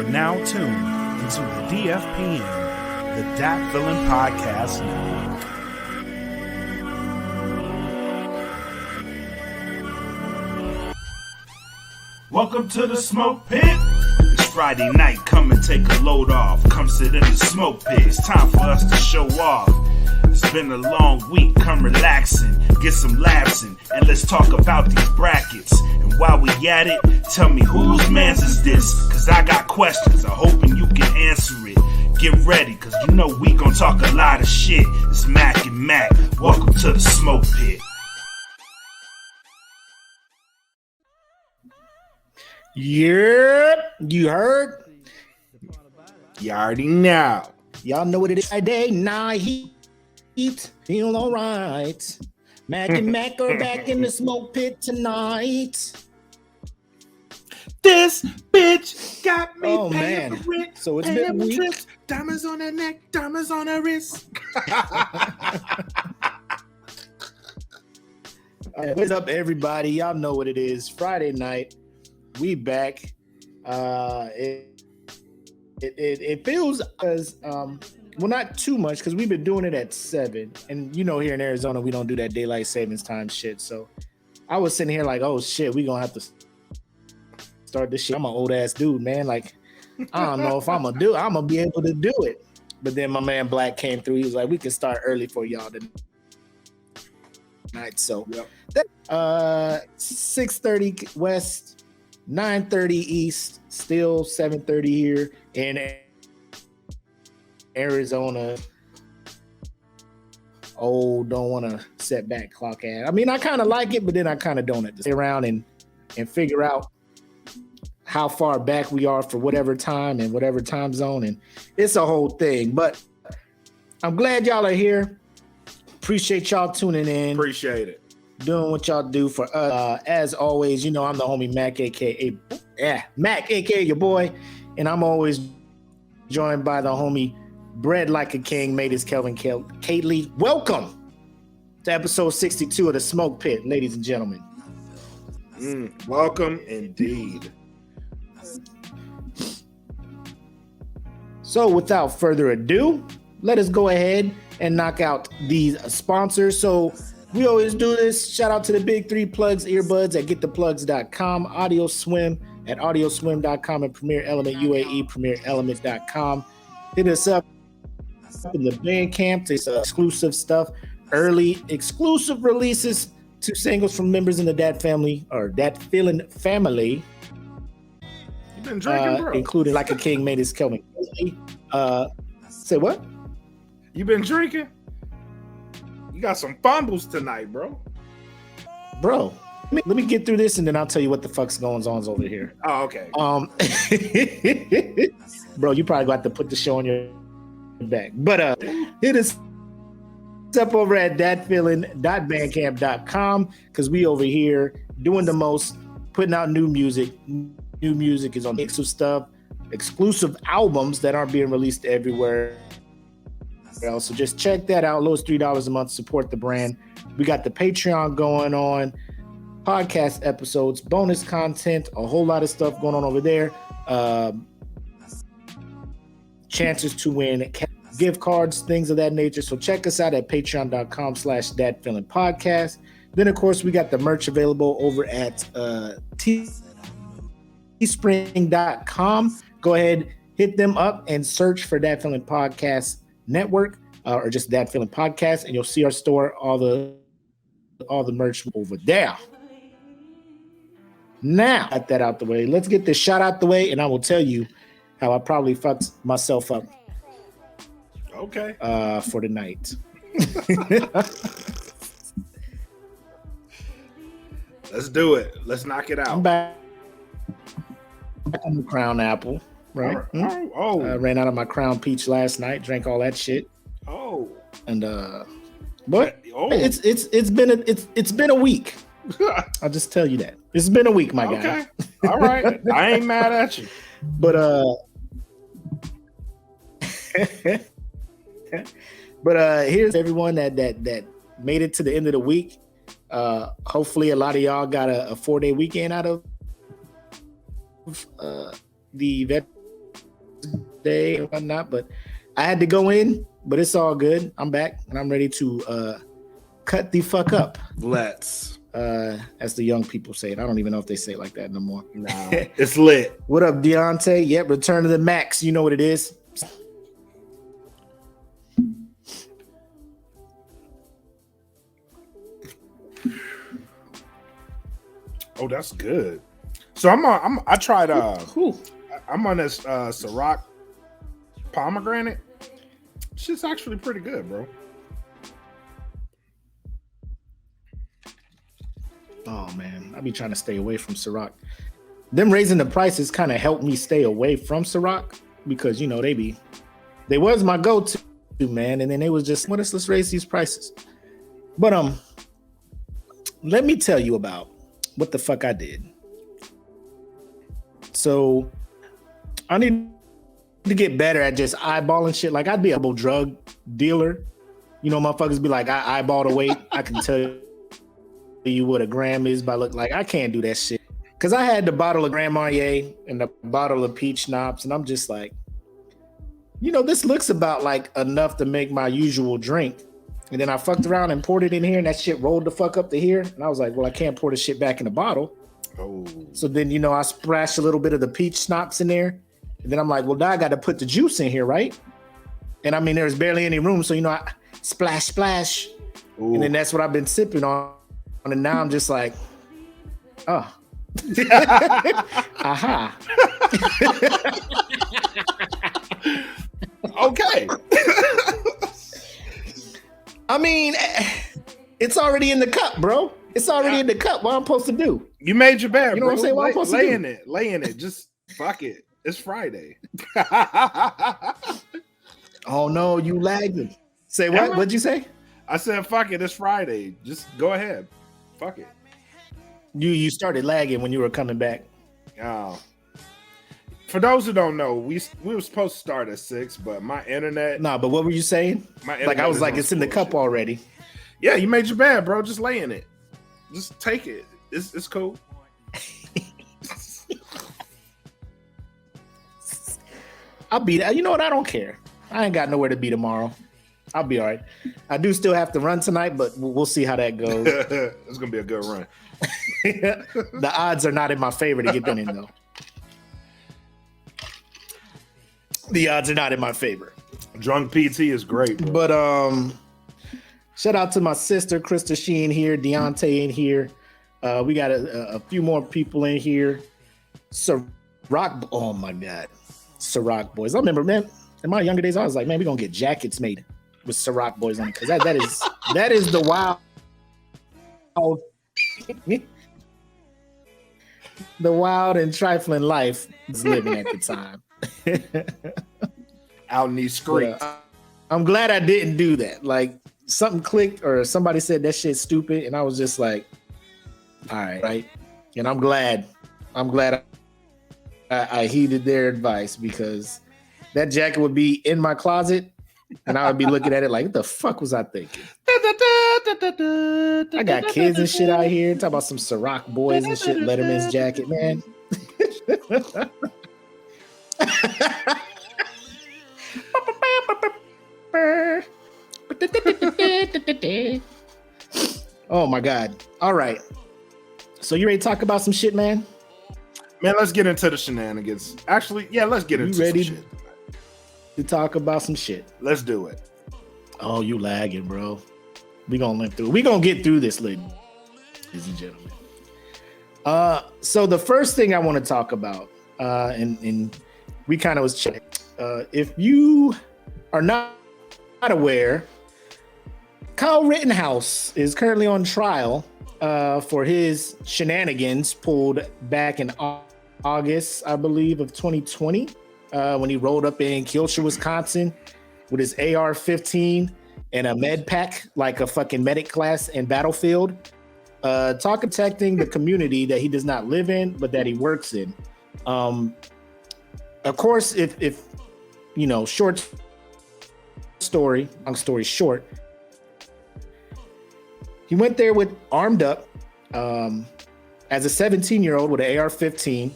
are now tuned into the DFPN, the Dat Villain Podcast Network. Welcome to the Smoke Pit. It's Friday night, come and take a load off. Come sit in the Smoke Pit, it's time for us to show off. It's been a long week, come relaxing, get some laughs in, and let's talk about these brackets. And while we at it, tell me whose man's is this? Cause I got questions, I'm hoping you can answer it. Get ready, cause you know we gon' talk a lot of shit. It's Mac and Mac, welcome to the Smoke Pit. Yep, you heard? You already know. Y'all know what it is. Friday night heat, feel alright. Mac and Mac are back in the Smoke Pit tonight. This bitch got me paying for rent. So it's been a week. Trips, diamonds on her neck, diamonds on her wrist. What's up, everybody? Y'all know what it is. Friday night. We back. It feels as well, not too much because we've been doing it at 7, and you know here in Arizona we don't do that daylight savings time shit. So I was sitting here like, oh shit, we gonna have to start this shit. I'm an old ass dude, man. Like I don't know if I'm gonna be able to do it. But then my man Black came through. He was like, we can start early for y'all tonight. So yep. 6:30 West. 9:30 East, still 7:30 here in Arizona. Oh, don't want to set back clock at. I mean, I kind of like it, but then I kind of don't have to stay around and figure out how far back we are for whatever time and whatever time zone. And it's a whole thing. But I'm glad y'all are here. Appreciate y'all tuning in. Appreciate it. Doing what y'all do for us. As always, you know, I'm the homie Mac, aka your boy, and I'm always joined by the homie Bread Like a King, made his Kelvin Kately. Welcome to episode 62 of the Smoke Pit, ladies and gentlemen. Welcome indeed. So without further ado, let us go ahead and knock out these sponsors. So we always do this. Shout out to the big 3 plugs, earbuds at gettheplugs.com, Audio Swim at audioswim.com, and Premier Element UAE, premierelement.com. Hit us up in the Bandcamp. It's exclusive stuff, early exclusive releases, 2 singles from members in the Dat family, or Dat Feeling family. You've been drinking, bro. Including Like a King, made his Kelvin. Say what? You been drinking? You got some fumbles tonight, bro. Bro, let me get through this and then I'll tell you what the fuck's going on over here. Oh, okay. Bro, you probably got to put the show on your back. But hit us up over at datfeeling.bandcamp.com because we over here doing the most, putting out new music. New music is on mix of stuff, exclusive albums that aren't being released everywhere. So just check that out. Lowest $3 a month. Support the brand. We got the Patreon going on, podcast episodes, bonus content, a whole lot of stuff going on over there. Chances to win gift cards, things of that nature. So check us out at patreon.com/datfeelingpodcast. Then of course we got the merch available over at teespring.com. Go ahead, hit them up and search for Dat Feeling Podcast Network, or just Dat Feeling Podcast, and you'll see our store, all the merch over there. Now, got that out the way. Let's get this shot out the way, and I will tell you how I probably fucked myself up. Okay. For the night. Let's do it. Let's knock it out. I'm back on the Crown Apple. Right. Oh. I ran out of my Crown Peach last night. Drank all that shit. Oh. And but it's been a week. I'll just tell you that it's been a week, my guy. Okay. All right. I ain't mad at you. But here's everyone that made it to the end of the week. Hopefully, a lot of y'all got a 4-day weekend out of the day and whatnot, but I had to go in, but it's all good. I'm back and I'm ready to cut the fuck up. Let's. As the young people say it. I don't even know if they say it like that no more. Nah, it's lit. What up, Deontay? Yep, return to the max. You know what it is. Oh, that's good. So I tried I'm on this Ciroc pomegranate. Shit's actually pretty good, bro. Oh man, I be trying to stay away from Ciroc. Them raising the prices kind of helped me stay away from Ciroc because you know they was my go-to, man, and then they was just let's raise these prices. But let me tell you about what the fuck I did. So I need to get better at just eyeballing shit. Like I'd be a drug dealer. You know, motherfuckers be like, I eyeball the weight. I can tell you what a gram is by look. Like I can't do that shit. Cause I had the bottle of Grand Marnier and the bottle of peach schnapps, and I'm just like, you know, this looks about like enough to make my usual drink. And then I fucked around and poured it in here, and that shit rolled the fuck up to here. And I was like, well, I can't pour this shit back in the bottle. Oh. So then, you know, I splashed a little bit of the peach schnapps in there. And then I'm like, well, now I got to put the juice in here, right? And I mean, there's barely any room. So, you know, I splash. Ooh. And then that's what I've been sipping on. And now I'm just like, oh. Aha. Okay. I mean, it's already in the cup, bro. It's already in the cup. What I'm supposed to do? You made your bed, you know bro. What I'm saying? What I'm supposed to do? Lay in it. Just fuck it. It's Friday. Oh no, you lagging. Say what? What'd you say? I said fuck it. It's Friday. Just go ahead. Fuck it. You started lagging when you were coming back. Oh. For those who don't know, we were supposed to start at 6, but my internet. Nah, but what were you saying? Like I was like, it's in the cup already. Yeah, you made your bed, bro. Just lay in it. Just take it. It's cool. I'll be there. You know what? I don't care. I ain't got nowhere to be tomorrow. I'll be all right. I do still have to run tonight, but we'll see how that goes. It's gonna be a good run. The odds are not in my favor to get that in, though. The odds are not in my favor. Drunk PT is great, bro. But shout out to my sister Krista Sheen here, Deontay in here. We got a few more people in here. Ciroc, oh my god, Ciroc boys. I remember, man, in my younger days, I was like, man, we're gonna get jackets made with Ciroc boys on it because that is the wild. The wild and trifling life was living at the time. Out in these streets. I'm glad I didn't do that. Like something clicked or somebody said that shit's stupid, and I was just like, all right. And I'm glad I heeded their advice because that jacket would be in my closet and I would be looking at it like, what the fuck was I thinking? I got kids and shit out here talking about some Ciroc boys and shit, Letterman's jacket, man. Oh my god. All right. So you ready to talk about some shit, man? Man, let's get into the shenanigans. Actually, yeah, let's get into some shit. To talk about some shit. Let's do it. Oh, you lagging, bro. We gonna limp through. We gonna get through this, ladies and gentlemen. So the first thing I want to talk about, and we kind of was checking. If you are not aware, Kyle Rittenhouse is currently on trial for his shenanigans pulled back in August, I believe, of 2020, when he rolled up in Kilcher, Wisconsin, with his AR-15 and a med pack, like a fucking medic class in Battlefield, protecting the community that he does not live in, but that he works in. Of course, if you know, long story short, he went there with armed up as a 17-year-old with an AR-15.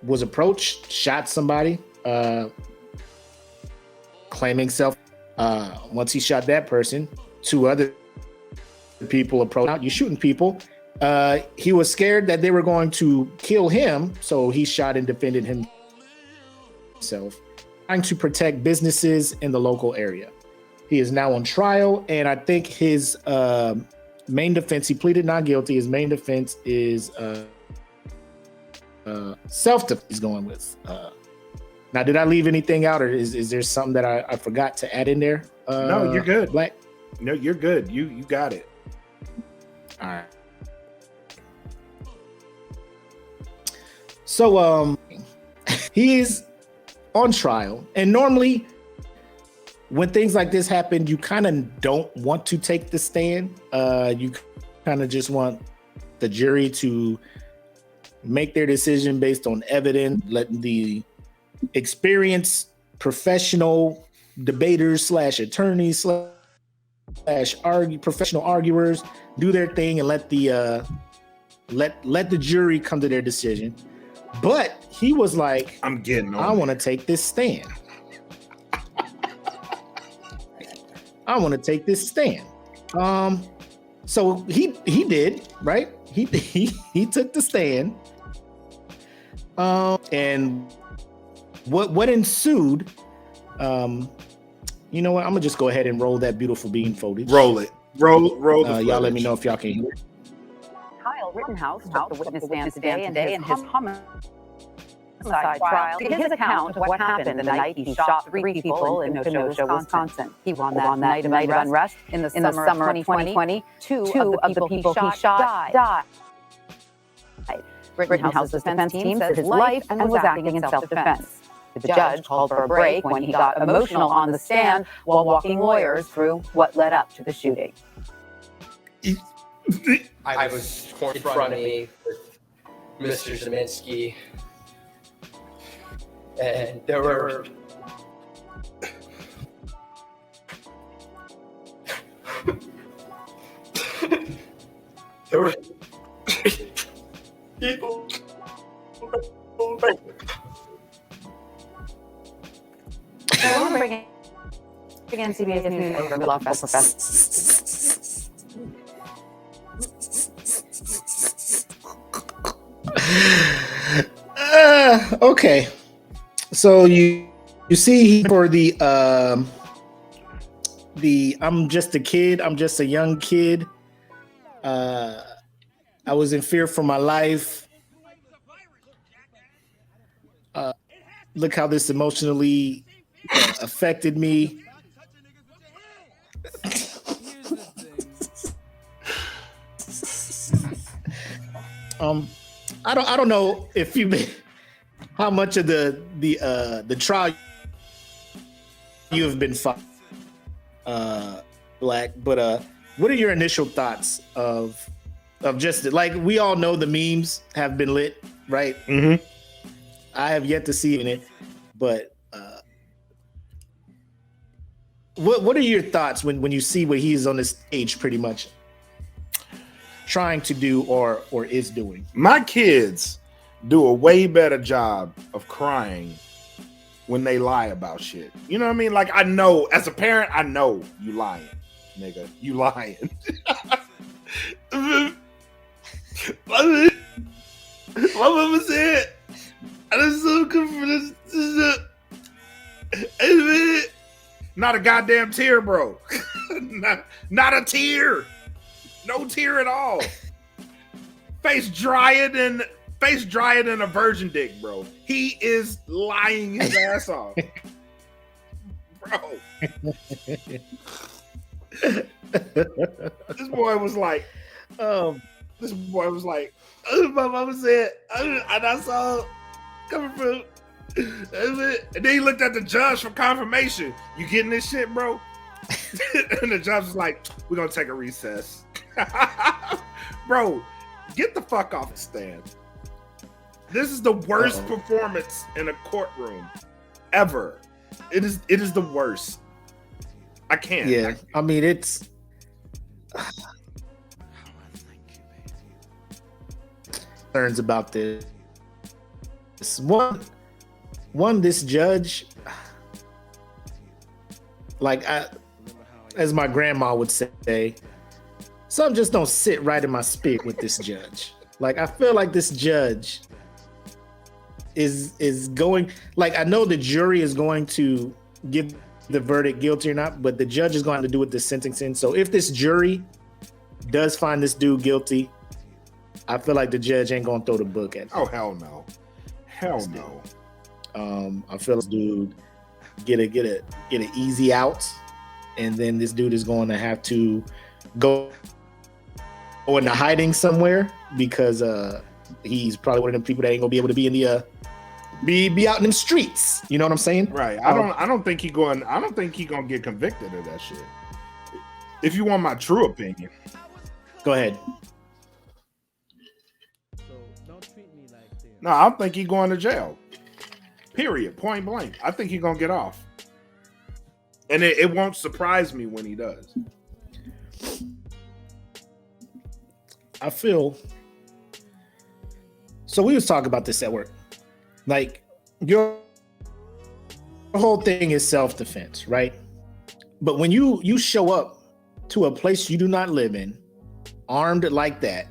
was approached, shot somebody, claiming self. Once he shot that person, 2 other people approached. Out, you shooting people. He was scared that they were going to kill him, so he shot and defended himself, trying to protect businesses in the local area. He is now on trial, and I think his main defense, he pleaded not guilty. His main defense is self-defense he's going with. Now, did I leave anything out, or is there something that I forgot to add in there? No, you're good. Black? No, you're good. You got it. All right. So he's on trial, and normally when things like this happen, you kind of don't want to take the stand. You kind of just want the jury to make their decision based on evidence, letting the experienced professional debaters / attorneys / professional arguers do their thing and let the jury come to their decision. But he was like, I'm getting on I want to take this stand. I want to take this stand. So he did, right? He took the stand. And what ensued, you know what? I'm gonna just go ahead and roll that beautiful bean footage. Roll it. Roll the y'all let me know if y'all can hear it. Kyle Rittenhouse took the witness stand today in his homicide trial to give his account of what happened the night he shot 3 people in Kenosha, Wisconsin. He won that night of unrest in the summer of 2020. 2 of the people he shot died. Rittenhouse's defense team said his life and was acting in self-defense. The judge called for a break when he got emotional on the stand while walking lawyers through what led up to the shooting. I was in front of me with Mr. Zeminski, and there were people. I want to bring in CBS News over Love Fest. Okay, so you see for the I'm just a kid, I'm just a young kid. I was in fear for my life. Look how this emotionally affected me. I don't know if how much of the trial you have been fought, Black, but what are your initial thoughts of just like, we all know the memes have been lit, right? Mm-hmm. I have yet to see it, but what are your thoughts when you see what he's on the stage pretty much trying to do or is doing? My kids do a way better job of crying when they lie about shit. You know what I mean? Like, I know, as a parent, I know you lying, nigga. You lying. My mama said, I'm so good for this. Not a goddamn tear, bro. not a tear. No tear at all. Face drier than a virgin dick, bro. He is lying his ass off, bro. This boy was like, my mama said, and I saw coming from, and then he looked at the judge for confirmation. You getting this shit, bro? And the judge was like, we're gonna take a recess. Bro, get the fuck off the stand. This is the worst performance in a courtroom ever. It is the worst. I can't. Yeah, I mean, it's concerns about this. things. One, this judge, like as my grandma would say, some just don't sit right in my spirit with this judge. Like, I feel like this judge is going, like, I know the jury is going to give the verdict guilty or not, but the judge is going to do with the sentencing. So if this jury does find this dude guilty, I feel like the judge ain't gonna throw the book at him. Oh, hell no. Hell no. I feel this dude get an easy out, and then this dude is going to have to go into hiding somewhere because he's probably one of them people that ain't gonna be able to be in the be out in them streets. You know what I'm saying? Right. I don't think he gonna get convicted of that shit. If you want my true opinion. Go ahead. No, I don't think he's going to jail. Period. Point blank. I think he's gonna get off. And it won't surprise me when he does. I feel so. We was talking about this at work. Like, your whole thing is self-defense, right? But when you show up to a place you do not live in, armed like that,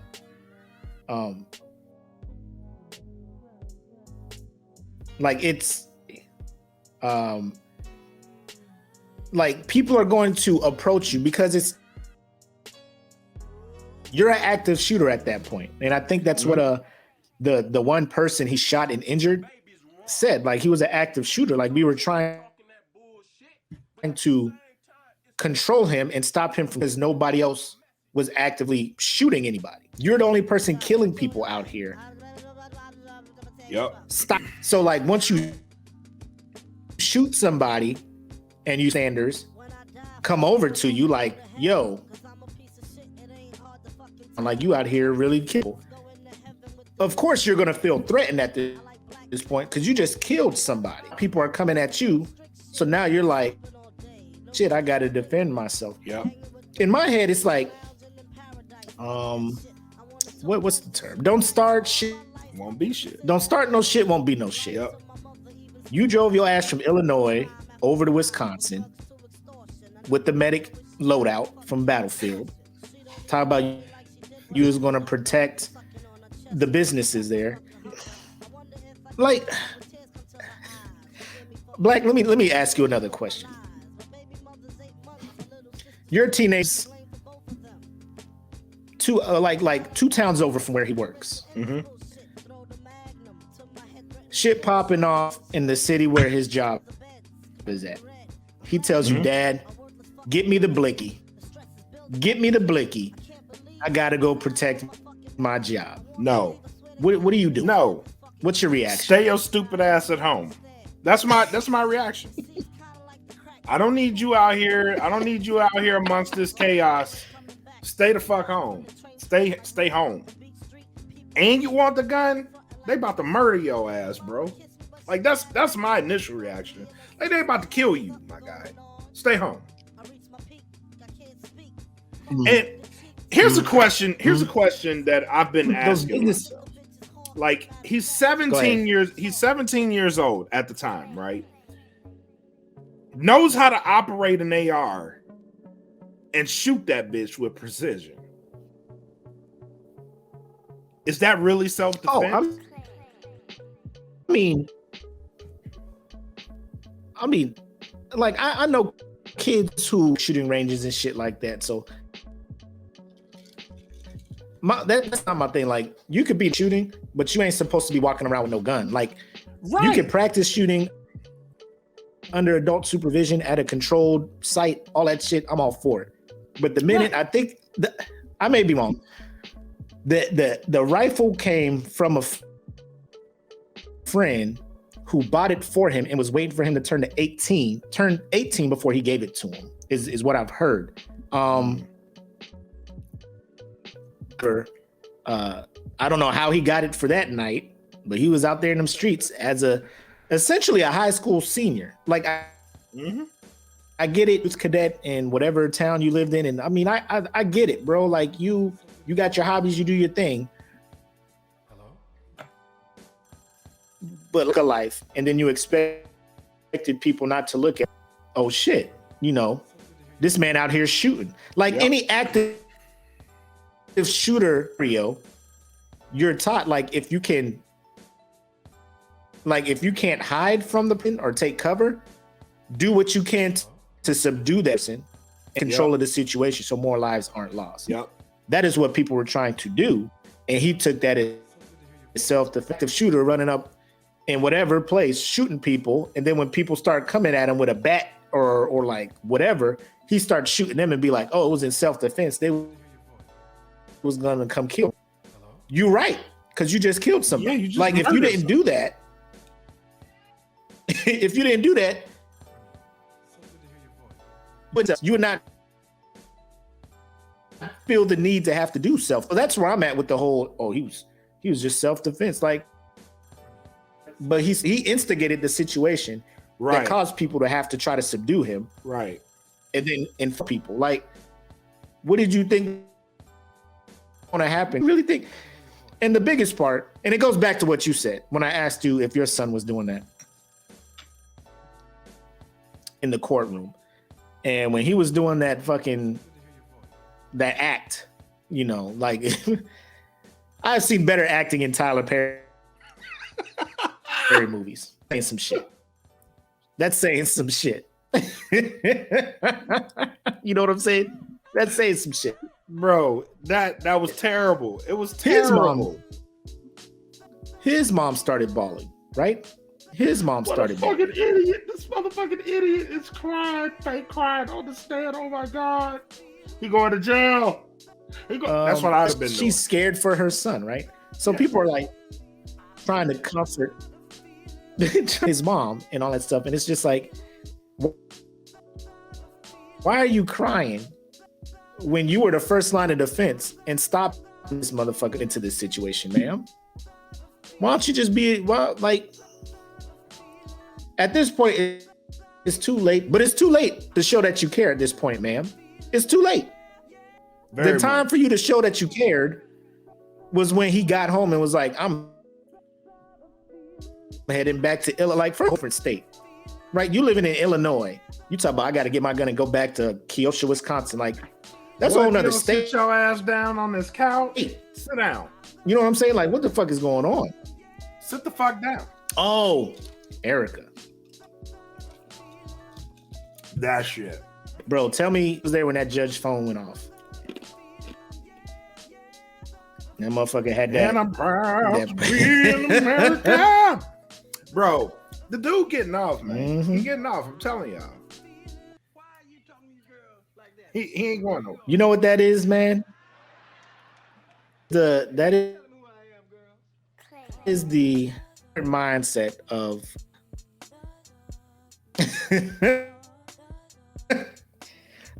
like it's like people are going to approach you because you're an active shooter at that point. And I think that's what the one person he shot and injured said. Like, he was an active shooter. Like, we were trying to control him and stop him from, because nobody else was actively shooting anybody. You're the only person killing people out here. Yep. Stop. So, like, once you shoot somebody and you Sanders come over to you like, yo, I'm like, you out here really kill. Of course you're gonna feel threatened at this point because you just killed somebody. People are coming at you, so now you're like, shit, I gotta defend myself. Yep. In my head, it's like, what's the term? Don't start shit. Won't be shit. Don't start no shit, won't be no shit. Yep. You drove your ass from Illinois over to Wisconsin with the medic loadout from Battlefield. Talk about you was gonna protect the businesses there. Like, Black, let me ask you another question. You're a teenager, like 2 towns over from where he works. Mm-hmm. Shit popping off in the city where his job is at. He tells you, Dad, get me the blicky. Get me the blicky. I gotta go protect my job. No. What do you do? No. What's your reaction? Stay your stupid ass at home. That's my reaction. I don't need you out here. I don't need you out here amongst this chaos. Stay the fuck home. Stay home. And you want the gun? They about to murder your ass, bro. Like, that's my initial reaction. Like, they about to kill you, my guy. Stay home. And here's a question. Here's a question that I've been asking myself. Like, he's 17 years. He's 17 years old at the time, right? Knows how to operate an AR and shoot that bitch with precision. Is that really self-defense? I mean, like, I know kids who shooting ranges and shit like that. So that's not my thing. Like, you could be shooting, but you ain't supposed to be walking around with no gun. Like, you can practice shooting under adult supervision at a controlled site, all that shit. I'm all for it. But the minute I think I may be wrong, the rifle came from a friend who bought it for him and was waiting for him to turn 18 before he gave it to him, is what I've heard. I don't know how he got it for that night, but he was out there in them streets as essentially a high school senior. Like, I get it. It's cadet in whatever town you lived in. And I mean, I get it, bro. Like, you got your hobbies, you do your thing. but look at life, and then you expected people not to look at, oh shit, this man out here shooting. Like any active shooter, Rio, you're taught if you can't hide from the pin or take cover, do what you can to subdue that person and control of the situation so more lives aren't lost. Yep. That is what people were trying to do. And he took that as self-defensive shooter running up in whatever place, shooting people. And then when people start coming at him with a bat or whatever, he starts shooting them and be like, oh, it was in self-defense. They was going to come kill. You're right. Because you just killed somebody. Yeah, if you didn't do that, you would not feel the need to have to do self. Well, that's where I'm at with the whole, he was just self-defense. But he instigated the situation that caused people to have to try to subdue him. Right. And then for people, what did you think going to happen? You really think? And the biggest part, and it goes back to what you said when I asked you if your son was doing that in the courtroom. And when he was doing that act, I've seen better acting in Tyler Perry movies. Saying some shit. That's saying some shit. You know what I'm saying? That's saying some shit. Bro, that was terrible. It was terrible. His mom started bawling, right? His mom started bawling. Fucking idiot. This motherfucking idiot is crying, fake crying on the stand. Oh my God. He going to jail. That's what I'd have been doing. She's scared for her son, right? So people are trying to comfort his mom and all that stuff. And it's just why are you crying when you were the first line of defense and stop this motherfucker into this situation, ma'am? Why don't you just at this point, it's too late, but it's too late to show that you care at this point, ma'am. It's too late. The time for you to show that you cared was when he got home and was like, I'm heading back to Illinois, for a different state, right? You living in Illinois. You talk about, I got to get my gun and go back to Keosha, Wisconsin. That's a whole nother state. Sit your ass down on this couch. Hey, sit down. You know what I'm saying? What the fuck is going on? Sit the fuck down. Oh, Erica. That shit. Bro, tell me who was there when that judge's phone went off. That motherfucker had that. And I'm proud to be an American. Bro, the dude getting off, man. Mm-hmm. He getting off. I'm telling y'all. Why are you talking to these girls like that? He ain't going nowhere. You know what that is, man? That is the mindset of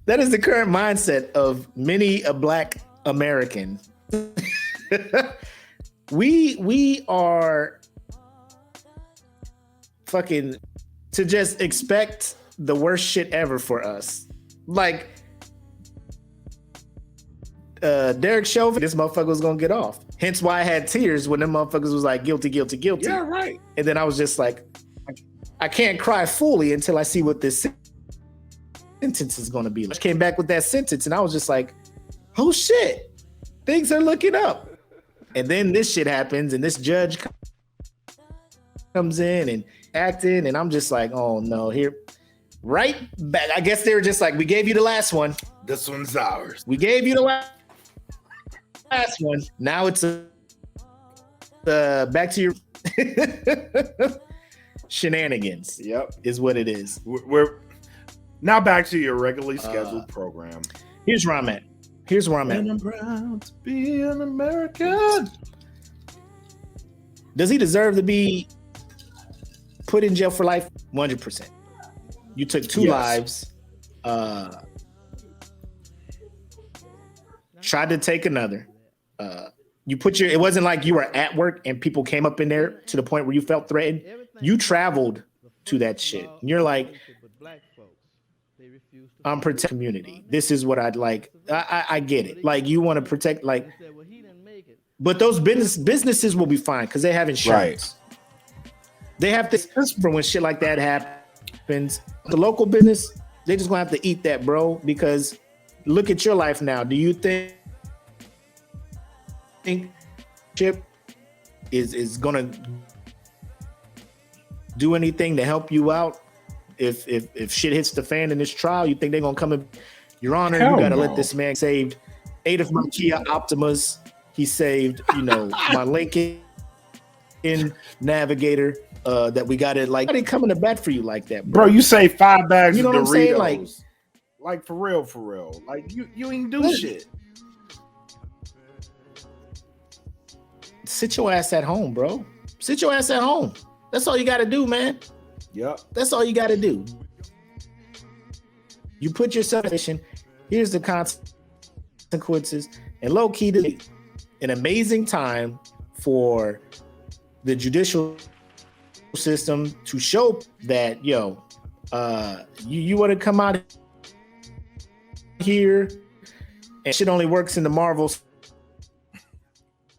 that is the current mindset of many a Black American. We are fucking to just expect the worst shit ever for us. Derek Chauvin, this motherfucker was gonna get off. Hence why I had tears when them motherfuckers was like guilty, guilty, guilty. Yeah, right. And then I was just like, I can't cry fully until I see what this sentence is gonna be. I came back with that sentence and I was just like, oh shit, things are looking up. And then this shit happens and this judge comes in and acting and I'm just like, oh no, here, right back. I guess they were just like, we gave you the last one. This one's ours. We gave you the last one. Now it's back to your shenanigans. Yep, is what it is. We're now back to your regularly scheduled program. Here's where I'm at. And I'm proud to be an American. Does he deserve to be put in jail for life? 100%. You took two lives. Tried to take another. It wasn't like you were at work and people came up in there to the point where you felt threatened. You traveled to that shit. And you're like, I'm protecting community. This is what I'd like. I get it. You want to protect, but those businesses will be fine because they have insurance. They have to for when shit like that happens. The local business, they just gonna have to eat that, bro. Because look at your life now. Do you think Chip is gonna do anything to help you out? If shit hits the fan in this trial, you think they're gonna come in? Your Honor, you gotta let this man saved 8 of my Kia Optimas. He saved, my Lincoln Navigator. That we got it. Like, how they coming to bat for you like that, bro? You say 5 bags of Doritos. I'm saying? Like for real. Like you ain't do shit. Sit your ass at home, bro. Sit your ass at home. That's all you got to do, man. Yep. That's all you got to do. You put yourself in a position. Here's the consequences. And low key, an amazing time for the judicial system to show that, you want to come out here and shit only works in the Marvel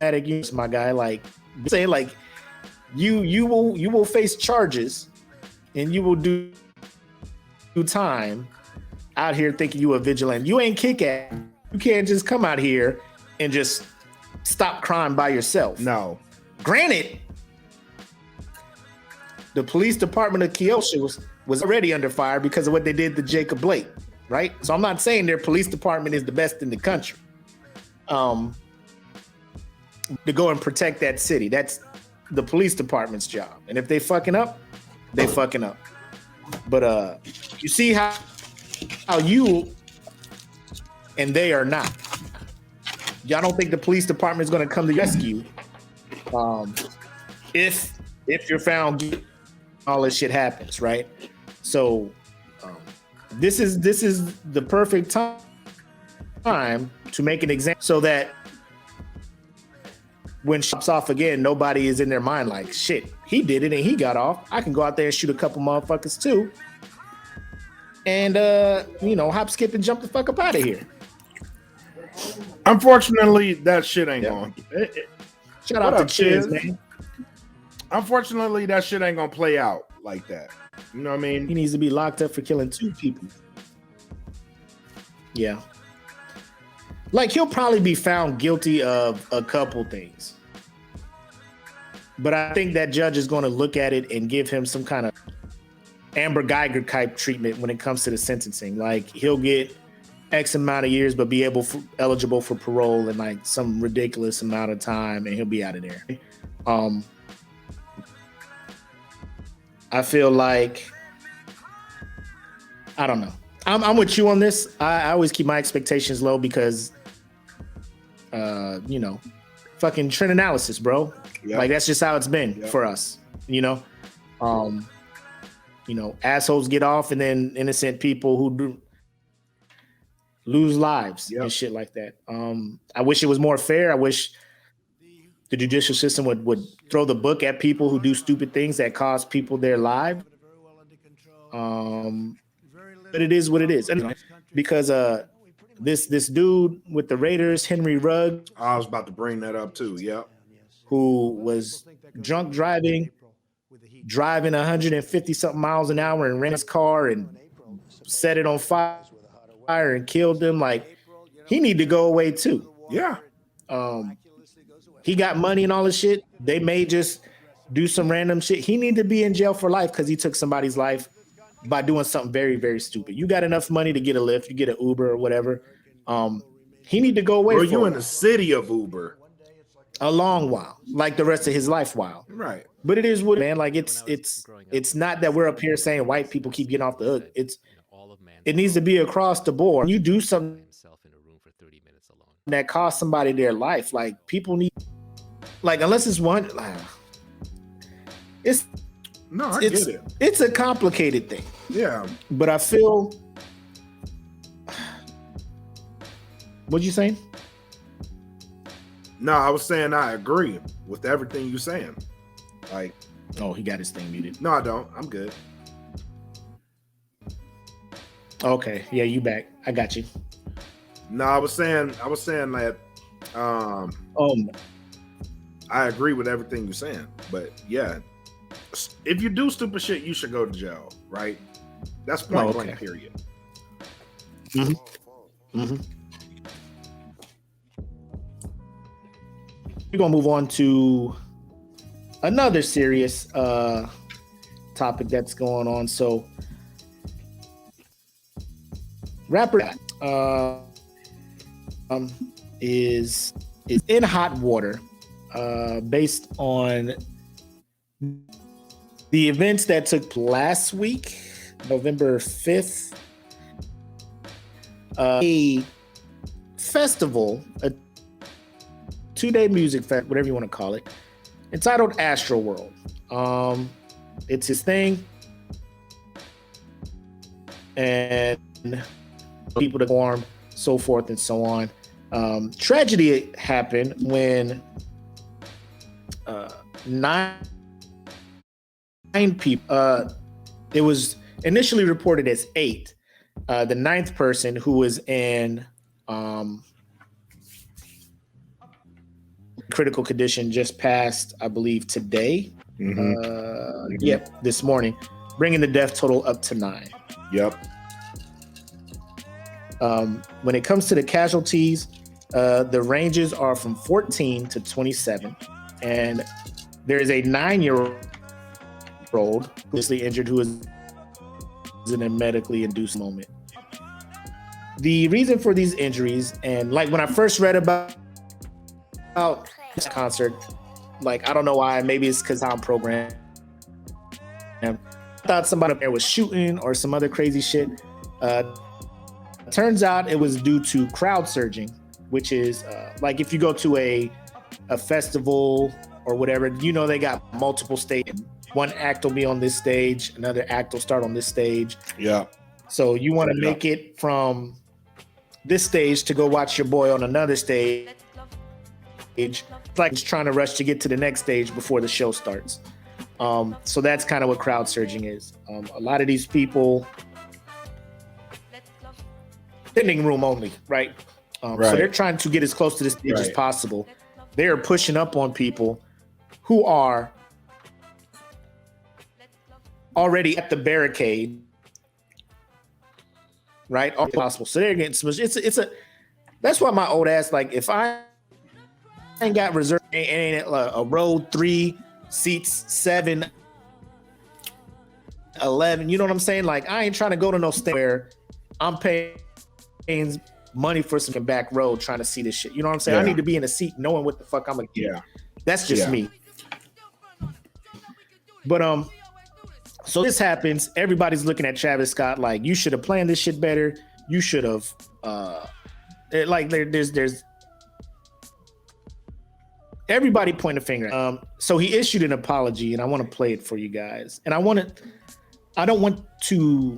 universe, my guy. Like, say, like, you will face charges and you will do time out here thinking you a vigilante. You ain't kick ass. You can't just come out here and just stop crime by yourself. No. Granted, the police department of Keosha was already under fire because of what they did to Jacob Blake, right? So I'm not saying their police department is the best in the country. To go and protect that city, that's the police department's job. And if they fucking up, they fucking up. But you see how you and they are not. Y'all don't think the police department is going to come to rescue if you're found guilty. All this shit happens, right? So this is the perfect time to make an example so that when shops off again, nobody is in their mind like, shit, he did it and he got off. I can go out there and shoot a couple motherfuckers too. And hop, skip, and jump the fuck up out of here. Unfortunately, that shit ain't going. Shout out to Chiz, man. Unfortunately, that shit ain't gonna play out like that. You know what I mean? He needs to be locked up for killing 2 people. Yeah. Like, he'll probably be found guilty of a couple things. But I think that judge is going to look at it and give him some kind of Amber Geiger type treatment when it comes to the sentencing. Like, he'll get X amount of years, but be eligible for parole in like some ridiculous amount of time, and he'll be out of there. I feel like, I don't know. I'm with you on this. I always keep my expectations low because, fucking trend analysis, bro. Yep. Like, that's just how it's been for us, assholes get off and then innocent people who lose lives and shit like that. I wish it was more fair. I wish the judicial system would throw the book at people who do stupid things that cost people their lives. But it is what it is. Because this dude with the Raiders, Henry Ruggs, I was about to bring that up too. Yep. Who was drunk driving 150 something miles an hour and ran his car and set it on fire and killed them. Like, he need to go away too. Yeah. He got money and all this shit. They may just do some random shit. He need to be in jail for life because he took somebody's life by doing something very, very stupid. You got enough money to get a Lyft, you get an Uber or whatever. He need to go away. Or you in the city of Uber a long while, like the rest of his life while. Right. But it is what, man, like it's not that we're up here saying white people keep getting off the hook. It needs to be across the board. You do something that costs somebody their life. Like, people need, like, unless it's one, get it. It's a complicated thing. Yeah. But I feel, what'd you say? No, I was saying I agree with everything you're saying. Like, oh, he got his thing muted. No, I don't. I'm good. Okay, yeah, you back. I got you. No, I was saying that. I agree with everything you're saying, but yeah, if you do stupid shit, you should go to jail, right? That's point blank, period. Mm-hmm. We're gonna move on to another serious topic that's going on. So, rapper is in hot water based on the events that took last week, November 5th. A festival, a 2-day music fest, whatever you want to call it, entitled Astroworld. It's his thing, and people to perform, so forth and so on. Tragedy happened when 9 people. It was initially reported as 8. The 9th person, who was in critical condition, just passed, I believe, today. Yep, this morning, bringing the death total up to 9. Yep. When it comes to the casualties, the ranges are from 14 to 27, and there is a 9-year-old who's injured who is in a medically induced moment. The reason for these injuries, and like when I first read about this concert, like I don't know why, maybe it's because I'm programmed. I thought somebody up there was shooting or some other crazy shit. Turns out it was due to crowd surging, which is like if you go to a festival or whatever, you know, they got multiple stages. One act will be on this stage, another act will start on this stage. Yeah. So you want to make it from this stage to go watch your boy on another stage. It's like just trying to rush to get to the next stage before the show starts. So that's kind of what crowd surging is. A lot of these people, standing room only, right? So they're trying to get as close to the stage as possible. They are pushing up on people who are already at the barricade, right? All possible. So they're getting smushed. That's why my old ass, like, if I ain't got reserved, ain't a row 3 seats 7, 11. You know what I'm saying? Like, I ain't trying to go to no state where I'm paying money for some back row trying to see this shit. You know what I'm saying? I need to be in a seat knowing what the fuck I'm gonna get. Yeah. That's just me. But so this happens. Everybody's looking at Travis Scott like, you should have planned this shit better. You should have like there's everybody point a finger. So he issued an apology, and I want to play it for you guys. And I don't want to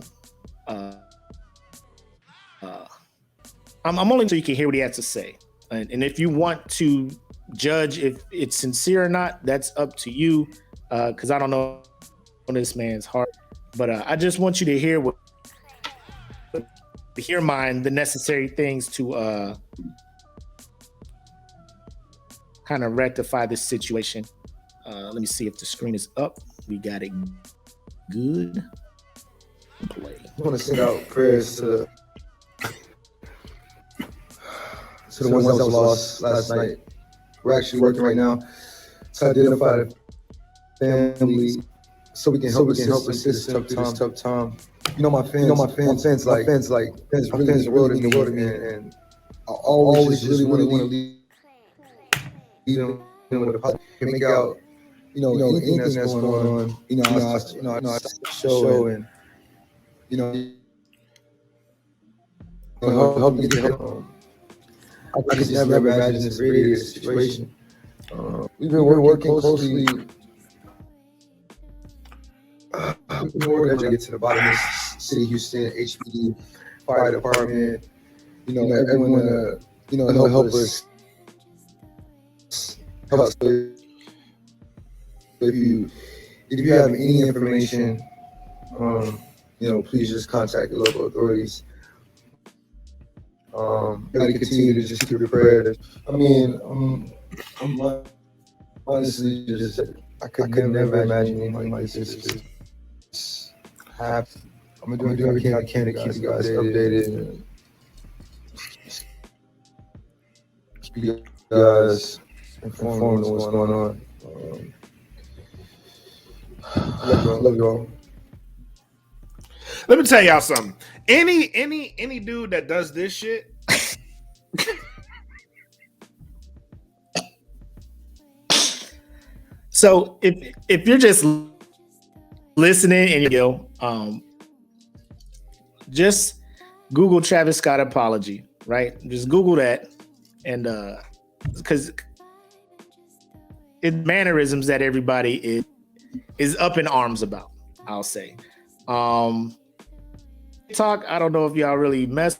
I'm only so you can hear what he has to say. And if you want to judge if it's sincere or not, that's up to you. Because I don't know this man's heart. But I just want you to hear the necessary things to kind of rectify this situation. Let me see if the screen is up. We got it good. Play. I want to send out prayers to the ones that was lost last night. We're actually working right now to identify the family so we can help assist this tough time. You know, my fans really mean the world to me, and I always really want to lead them with a positive, make out, anything that's going on. I show and help me get help. I just never imagined this radio situation. We've been working closely. We've been working to get to the bottom of this city, Houston, HPD, fire department. Everyone to help us. If you have any information, please just contact the local authorities. Gotta continue to just keep your prayer. I mean, I'm honestly just I could never imagine anything like this happen. I'm gonna do everything I can to keep you guys updated and keep you guys informed on what's going on. Love you all. Let me tell y'all something. Any dude that does this shit. So if you're just listening and just Google Travis Scott apology, right? Just Google that, and because it's mannerisms that everybody is up in arms about, I'll say. TikTok, I don't know if y'all really mess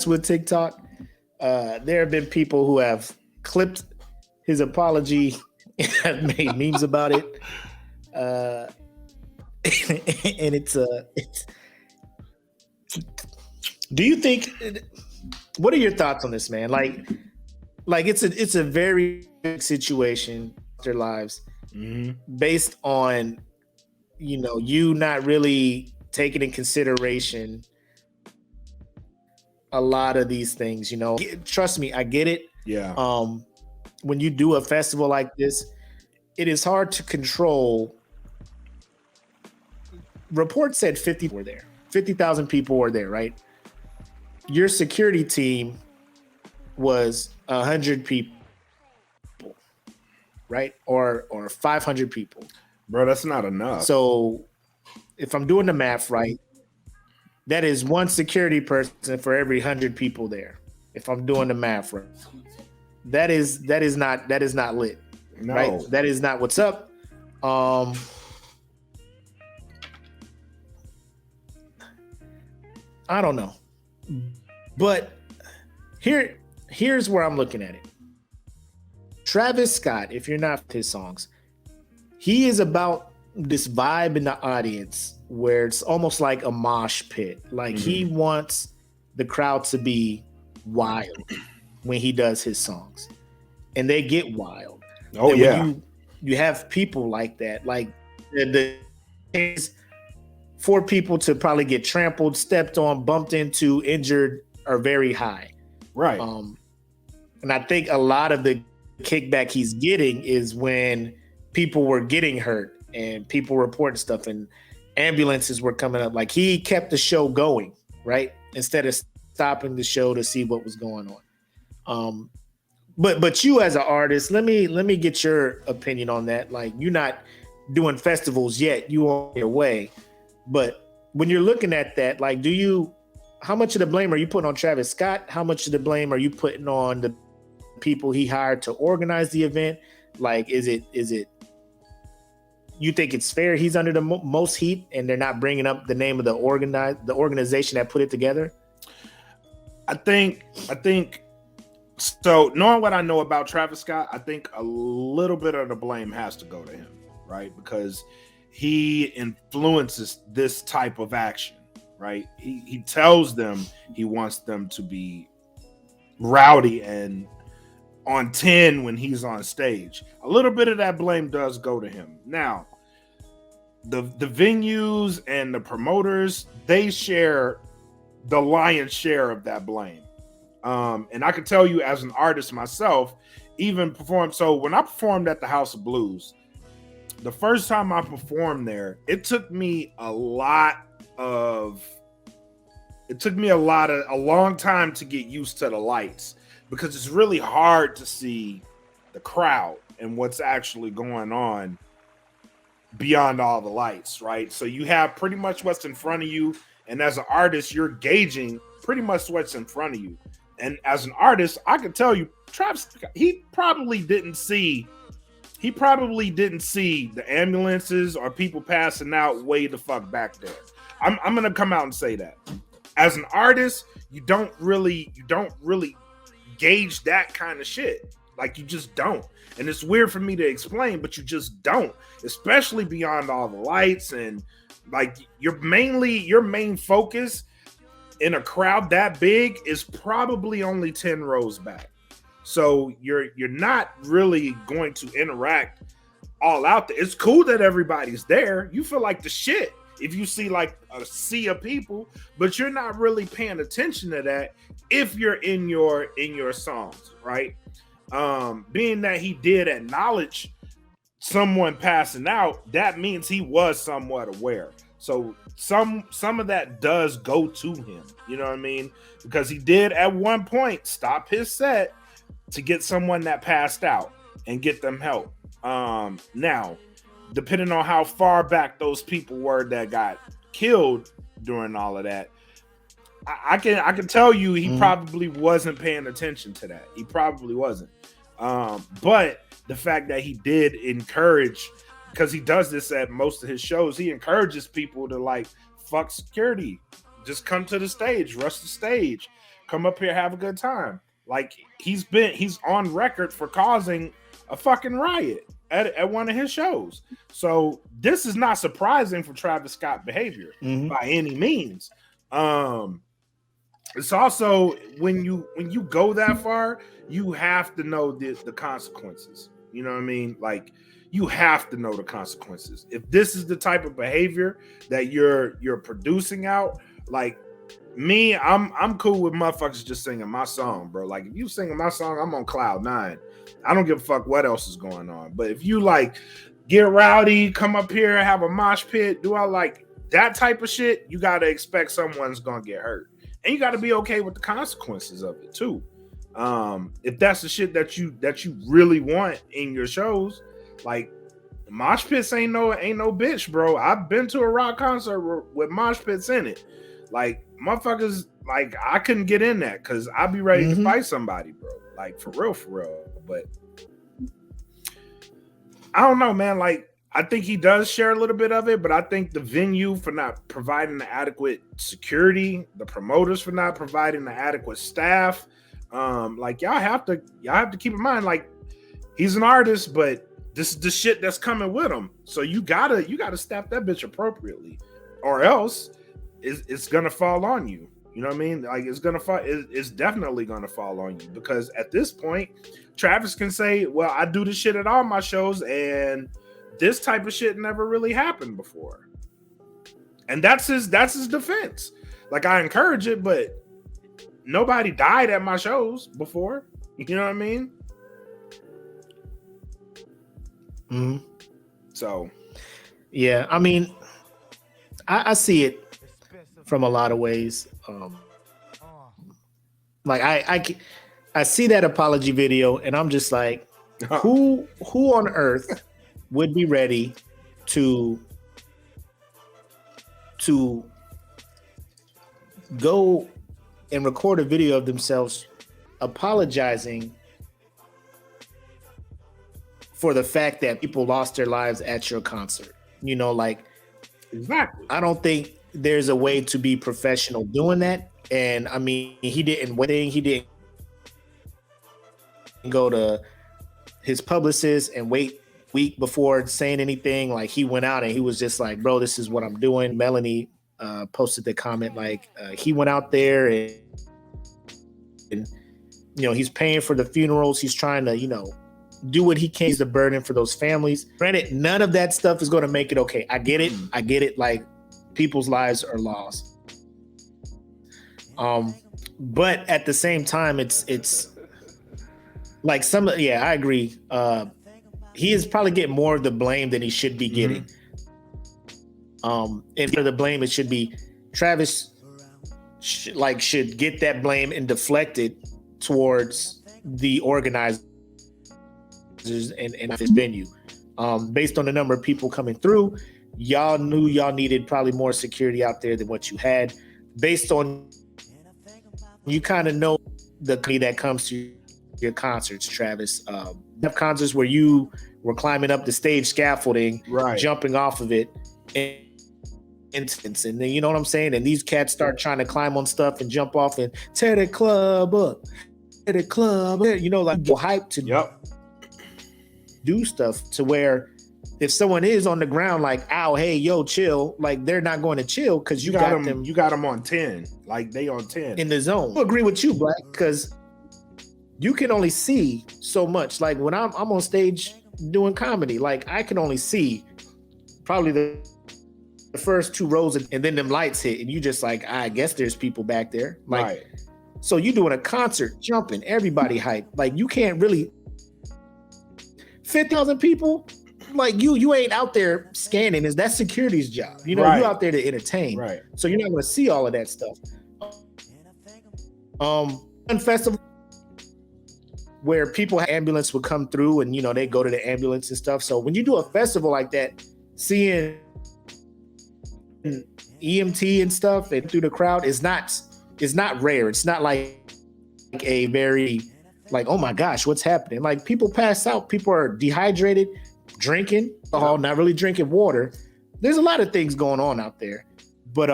with TikTok. There have been people who have clipped his apology and have made memes about it. And it's do you think, what are your thoughts on this, man? Like it's a very big situation, their lives, based on, you not really taking in consideration a lot of these things, Trust me, I get it. Yeah. When you do a festival like this, it is hard to control. Reports said 50,000 people were there, right? Your security team was 100 people, right? Or 500 people. Bro, that's not enough. So if I'm doing the math right, that is one security person for every 100 people there. If I'm doing the math right. That is not lit. No. Right? That is not what's up. I don't know. But here's where I'm looking at it. Travis Scott, if you're not his songs, he is about this vibe in the audience where it's almost like a mosh pit. Like he wants the crowd to be wild when he does his songs, and they get wild. Oh, and yeah. when you have people like that, like the for people to probably get trampled, stepped on, bumped into, injured are very high. Right. And I think a lot of the kickback he's getting is when people were getting hurt and people reporting stuff and ambulances were coming up. Like he kept the show going, right? Instead of stopping the show to see what was going on. But you as an artist, let me get your opinion on that. Like you're not doing festivals yet, you on your way. But when you're looking at that, like how much of the blame are you putting on Travis Scott? How much of the blame are you putting on the people he hired to organize the event? Like, is it you think it's fair he's under the most heat and they're not bringing up the name of the organization that put it together? I think so. Knowing what I know about Travis Scott, I think a little bit of the blame has to go to him, right? Because he influences this type of action, right? He tells them he wants them to be rowdy and on 10 when he's on stage. A little bit of that blame does go to him. Now, the venues and the promoters, they share the lion's share of that blame. And I can tell you as an artist myself, even performed. So when I performed at the House of Blues, the first time I performed there, it took me a long time to get used to the lights, because it's really hard to see the crowd and what's actually going on beyond all the lights, right? So you have pretty much what's in front of you, and as an artist, you're gauging pretty much what's in front of you. And as an artist, I can tell you, Travis, he probably didn't see the ambulances or people passing out way the fuck back there. I'm gonna come out and say that. As an artist, you don't really gauge that kind of shit. Like, you just don't. And it's weird for me to explain, but you just don't, especially beyond all the lights. And like, your main focus in a crowd that big is probably only 10 rows back. So you're not really going to interact all out there. It's cool that everybody's there. You feel like the shit if you see like a sea of people, but you're not really paying attention to that if you're in your songs, right? Being that he did acknowledge someone passing out, that means he was somewhat aware. So some of that does go to him, you know what I mean? Because he did at one point stop his set to get someone that passed out and get them help. Now, depending on how far back those people were that got killed during all of that, I can tell you he probably wasn't paying attention to that. He probably wasn't. But the fact that he did encourage, because he does this at most of his shows, he encourages people to like fuck security, just come to the stage, rush the stage, come up here, have a good time. Like he's on record for causing a fucking riot at one of his shows. So this is not surprising for Travis Scott behavior by any means. It's also when you go that far, you have to know the consequences. You know what I mean? Like you have to know the consequences. If this is the type of behavior that you're producing out, like me, I'm cool with motherfuckers just singing my song, bro. Like if you singing my song, I'm on cloud 9. I don't give a fuck what else is going on. But if you like get rowdy, come up here, have a mosh pit, do all like that type of shit, you gotta expect someone's gonna get hurt. And you gotta be okay with the consequences of it too. If that's the shit that you really want in your shows, like mosh pits ain't no bitch, bro. I've been to a rock concert with mosh pits in it. Like motherfuckers, like I couldn't get in that because I'd be ready to fight somebody, bro. Like for real. But I don't know, man. Like I think he does share a little bit of it, but I think the venue for not providing the adequate security, the promoters for not providing the adequate staff, like y'all have to keep in mind, like he's an artist, but this is the shit that's coming with him. So you gotta staff that bitch appropriately, or else it's gonna fall on you. You know what I mean? Like it's definitely gonna fall on you, because at this point, Travis can say, well, I do this shit at all my shows, and this type of shit never really happened before. And that's his defense. Like I encourage it, but nobody died at my shows before. You know what I mean? So yeah, I mean, I see it from a lot of ways. Like I see that apology video, and I'm just like, who on earth would be ready to go and record a video of themselves apologizing for the fact that people lost their lives at your concert? You know, like, exactly. I don't think there's a way to be professional doing that. And I mean, he didn't go to his publicist and wait week before saying anything. Like he went out and he was just like, bro, this is what I'm doing. Melanie posted the comment, like he went out there and you know, he's paying for the funerals. He's trying to, you know, do what he can. He's the burden for those families. Granted, none of that stuff is going to make it okay. I get it. Like people's lives are lost. But at the same time, it's like I agree. He is probably getting more of the blame than he should be getting. And for the blame, it should be Travis should get that blame and deflect it towards the organizers and this venue. Based on the number of people coming through, y'all knew y'all needed probably more security out there than what you had. Based on, you kind of know the company that comes to your concerts, Travis. You have concerts where you were climbing up the stage scaffolding, right, jumping off of it, and then you know what I'm saying? And these cats start trying to climb on stuff and jump off and tear the club up. Tear the club up. You know, like get hyped to do stuff to where if someone is on the ground like, ow, hey, yo, chill, like they're not going to chill because you got them. You got them on 10. Like they on 10. In the zone. I agree with you, Black, because you can only see so much. Like when I'm on stage doing comedy. Like I can only see probably the first 2 rows and then them lights hit and you just like, I guess there's people back there. Like, Right. so you doing a concert, jumping, everybody hype. Like you can't really 50,000 people. Like you ain't out there scanning. Is that security's job? You know, Right. you out there to entertain. Right. So you're not going to see all of that stuff. One festival where people ambulance would come through and you know they go to the ambulance and stuff. So when you do a festival like that, seeing EMT and stuff and through the crowd is not rare. It's not like a very like, oh my gosh, what's happening? Like people pass out, people are dehydrated, drinking alcohol, not really drinking water. There's a lot of things going on out there. But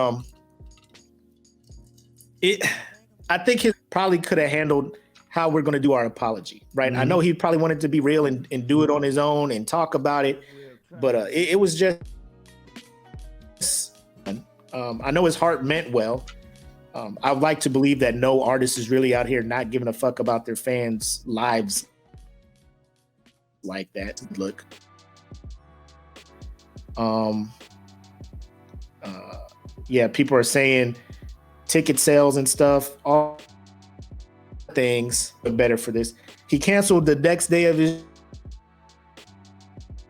I think he probably could have handled how we're going to do our apology, right? I know he probably wanted to be real and do it on his own and talk about it, but it was just I know his heart meant well. I would like to believe that no artist is really out here not giving a fuck about their fans' lives like that. Look, yeah, people are saying ticket sales and stuff, all things are better for this. He canceled the next day of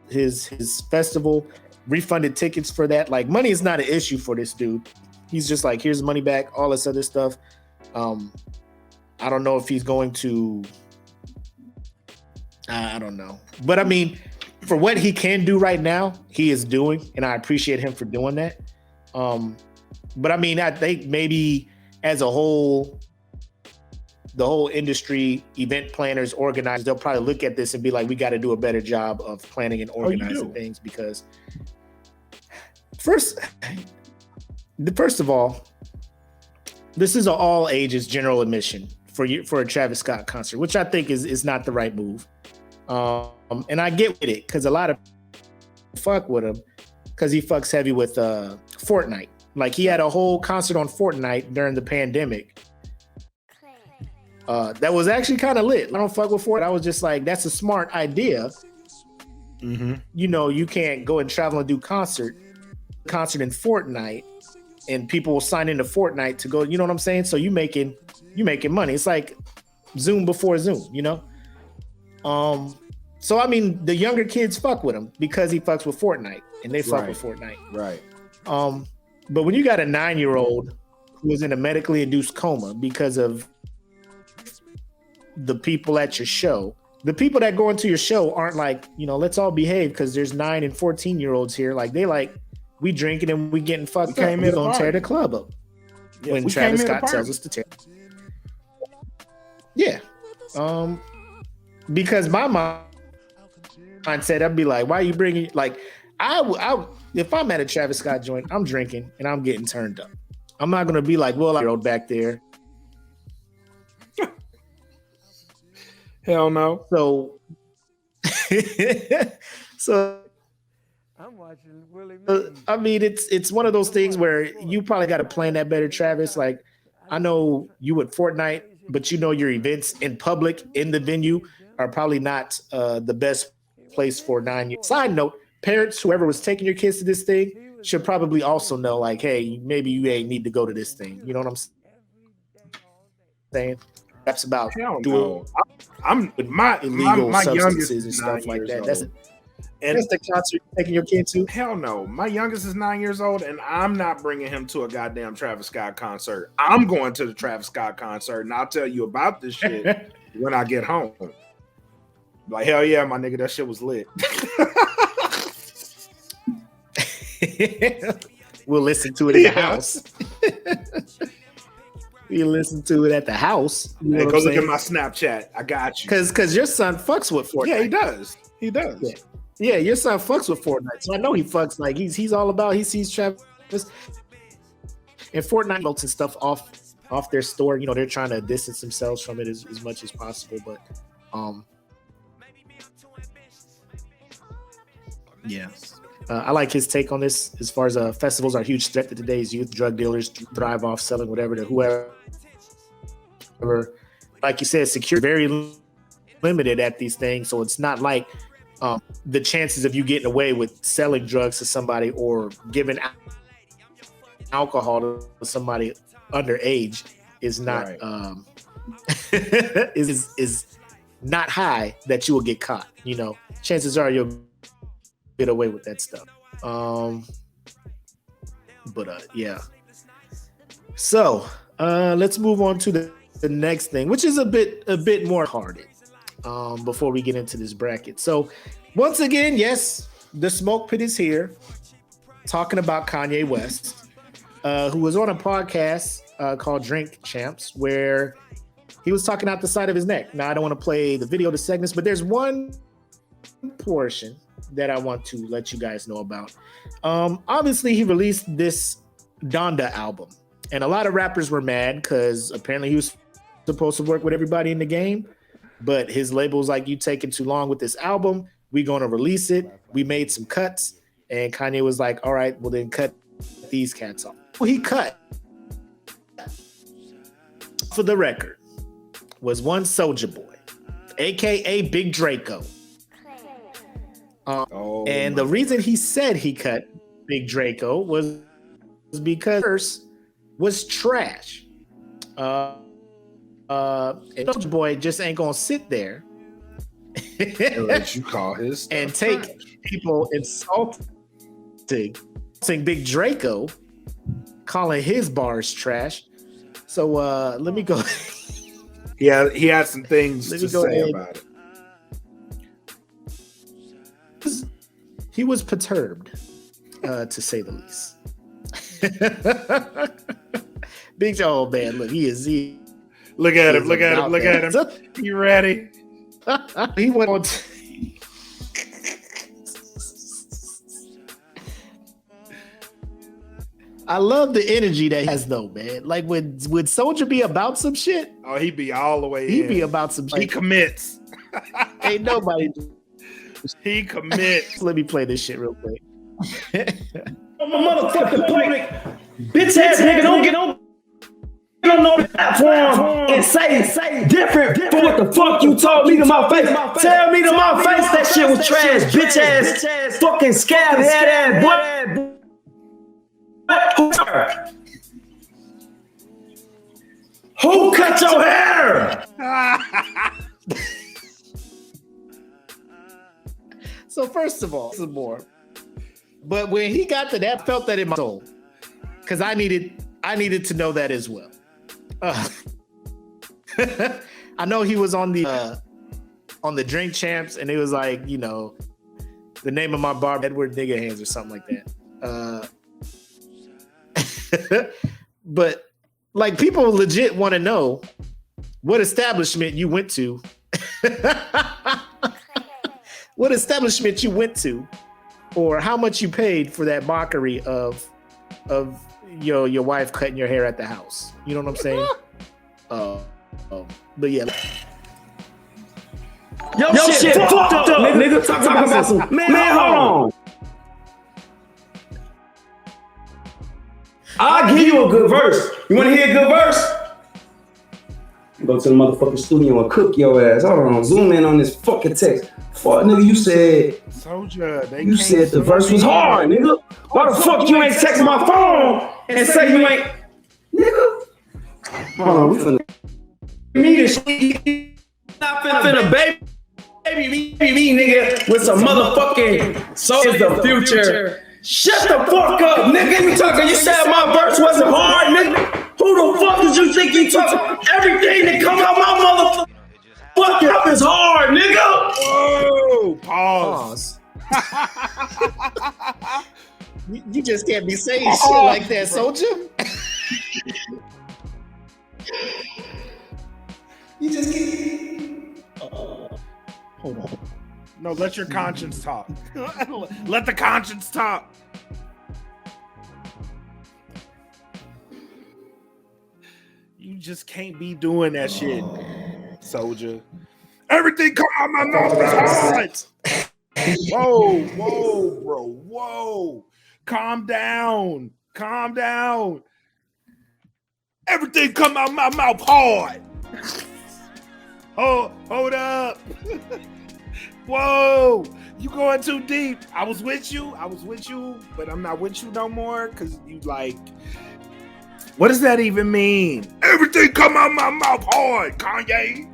his festival, refunded tickets for that. Like money is not an issue for this dude. He's just like, here's money back, all this other stuff. I don't know if he's going to, I don't know. But I mean, for what he can do right now, he is doing, and I appreciate him for doing that. But I mean, I think maybe as a whole, the whole industry, event planners, organizers, they'll probably look at this and be like, we got to do a better job of planning and organizing things because first of all, this is an all ages general admission for a Travis Scott concert, which I think is not the right move. And I get with it because a lot of fuck with him because he fucks heavy with Fortnite. Like he had a whole concert on Fortnite during the pandemic. That was actually kind of lit. I don't fuck with Fortnite. I was just like, that's a smart idea. Mm-hmm. You know, you can't go and travel and do concert in Fortnite, and people will sign into Fortnite to go. You know what I'm saying? So you making money. It's like Zoom before Zoom. You know. So I mean, the younger kids fuck with him because he fucks with Fortnite, and they fuck with Fortnite. Right. But when you got a 9-year-old who is in a medically induced coma because of the people at your show, the people that go into your show aren't like, you know, let's all behave because there's 9 and 14-year-olds here. Like they like, we drinking and we getting fucked up. We're gonna tear the club up. Yeah, when Travis Scott tells us to tear. Yeah. Because my mindset, I'd be like, why are you bringing, like, I if I'm at a Travis Scott joint, I'm drinking and I'm getting turned up. I'm not gonna be like, well, I rode back there. Hell no. So I'm watching Willie. I mean, it's one of those things where you probably got to plan that better, Travis. Like, I know you at Fortnite, but you know your events in public in the venue are probably not the best place for 9 years. Side note, parents, whoever was taking your kids to this thing, should probably also know, like, hey, maybe you ain't need to go to this thing. You know what I'm saying? That's about doing. I'm my illegal my substances and stuff like that. That's the concert you're taking your kid to? Hell no. My youngest is 9 years old, and I'm not bringing him to a goddamn Travis Scott concert. I'm going to the Travis Scott concert, and I'll tell you about this shit when I get home. Like, hell yeah, my nigga, that shit was lit. We'll listen to it in the house. We listen to it at the house. You know hey, go look at my Snapchat. I got you. Because your son fucks with Fortnite. Yeah, he does. He does. Yeah, your son fucks with Fortnite. So I know he fucks, like, he's all about, he sees Travis and Fortnite votes and stuff off their store. You know, they're trying to distance themselves from it as much as possible. But yeah. I like his take on this as far as festivals are a huge threat to today's youth. Drug dealers thrive off selling whatever to whoever. Like you said, security very limited at these things. So it's not like the chances of you getting away with selling drugs to somebody or giving alcohol to somebody underage is not is not high that you will get caught. You know, chances are you'll get away with that stuff. Yeah. So let's move on to the next thing, which is a bit more hearted. Before we get into this bracket. So once again, yes, the Smoke Pit is here talking about Kanye West, who was on a podcast called Drink Champs, where he was talking out the side of his neck. Now, I don't want to play the video to segments, but there's one portion that I want to let you guys know about. Obviously, he released this Donda album, and a lot of rappers were mad because apparently he was supposed to work with everybody in the game. But his label's like, you taking too long with this album. We're going to release it. We made some cuts. And Kanye was like, all right, well then cut these cats off. Well, he cut. For the record, was one Soulja Boy, a.k.a. Big Draco. And the reason he said he cut Big Draco was because verse was trash. And Soulja Boy just ain't gonna sit there Let you call his stuff and take trash. people insulting Big Draco, calling his bars trash. So let me go. Yeah, he had some things Let to me go say ahead. about it. He was perturbed, to say the least. Big Joe, oh man, look, he Look at him. Look at him. Look at him. You ready? he went on. I love the energy that he has, though, man. Like, would Soulja be about some shit? Oh, he'd be all the way He'd in. be about some shit. He commits. Ain't nobody. He commits. Let me play this shit real quick. Motherfucking public, bitch ass nigga, don't get on the platform and say different for what the fuck you told me to my face. Tell me to my face that shit was trash, bitch ass, fucking scab head ass boy. Who cut your hair? So first of all, some more. But when he got to that, I felt that in my soul, because I needed to know that as well. I know he was on the Drink Champs, and it was like, you know, the name of my bar, Edward Nigga Hands or something like that. But like, people legit want to know what establishment you went to. What establishment you went to, or how much you paid for that mockery of your wife cutting your hair at the house. You know what I'm saying? But yeah. Yo shit fucked up, nigga. Talk about some man. Hold on. I'll give you a good verse. You want to hear a good verse? Go to the motherfucking studio and cook your ass. Hold on, zoom in on this fucking text. Fuck, nigga, you said the verse was hard, nigga. Why the fuck you ain't text my phone and say you ain't, nigga? Hold on, we finna me this shit. Not finna baby me, nigga, with some motherfucking so is the future. Shut the fuck up, nigga. You talking? You said my verse wasn't hard, nigga. Who the fuck did you think you talking? Everything that come out my motherfucking up is hard, nigga. Whoa, pause. You just can't be saying shit like that, Soulja. You just can't. Hold on. No, let your conscience talk. Let the conscience talk. You just can't be doing that shit, Soulja. Everything come out my mouth. Whoa, bro. Whoa. Calm down. Everything come out my mouth hard. Hold up. Whoa, you going too deep. I was with you, but I'm not with you no more because you like. What does that even mean? Everything come out my mouth hard, Kanye.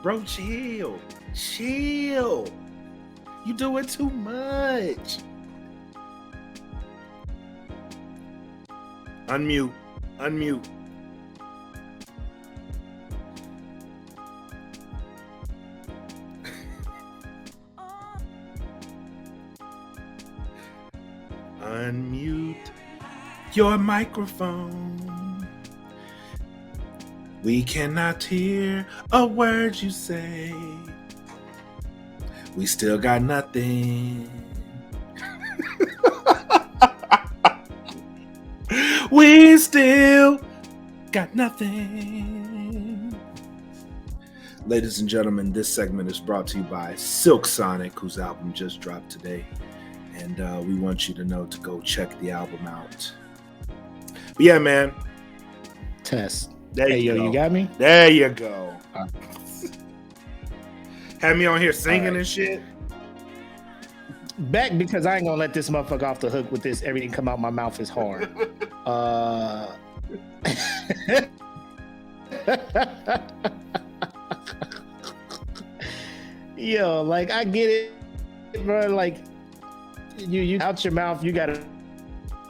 Bro, chill. You doing too much. Unmute. Unmute your microphone. We cannot hear a word you say. We still got nothing. We still got nothing. Ladies and gentlemen, this segment is brought to you by Silk Sonic, whose album just dropped today. And we want you to know to go check the album out. But yeah, man. Test. There you go. You got me? There you go. Have me on here singing and shit. Back because I ain't gonna let this motherfucker off the hook with this. Everything come out my mouth is hard. Yo, like I get it, bro. Like you out your mouth, you gotta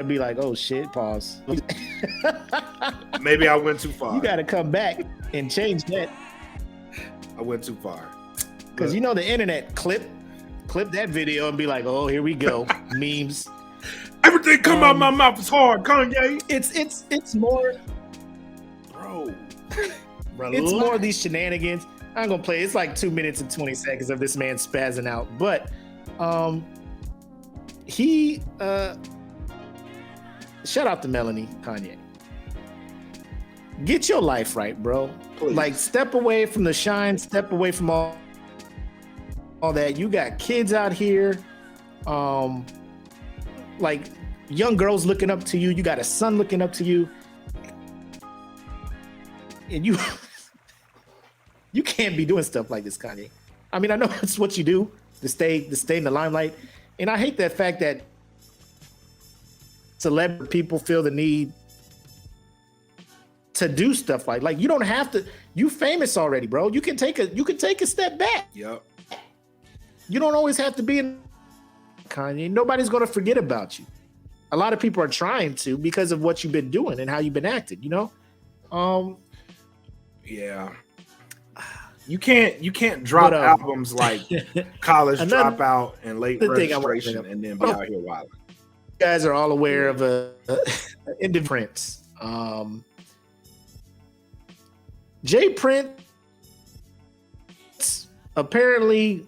be like, oh shit, pause. Maybe I went too far. You gotta come back and change that. I went too far. Because you know the internet clip that video and be like, oh, here we go. Memes. Everything come out my mouth is hard, Kanye. It's more, bro. It's more of these shenanigans. I'm gonna play. It's like 2 minutes and 20 seconds of this man spazzing out. But he shout out to Melanie, Kanye. Get your life right, bro. Please. Like step away from the shine, step away from all that. You got kids out here, like young girls looking up to you. You got a son looking up to you, and you can't be doing stuff like this, Kanye. I mean, I know it's what you do to stay in the limelight, and I hate that fact that celebrity people feel the need to do stuff like you don't have to. You famous already, bro. You can take a step back. Yep. You don't always have to be in Kanye. Nobody's gonna forget about you. A lot of people are trying to because of what you've been doing and how you've been acting. You know. Yeah. You can't drop albums like College Dropout and Late Registration and then be out here wilding. You guys are all aware of indifference. Jay Prince apparently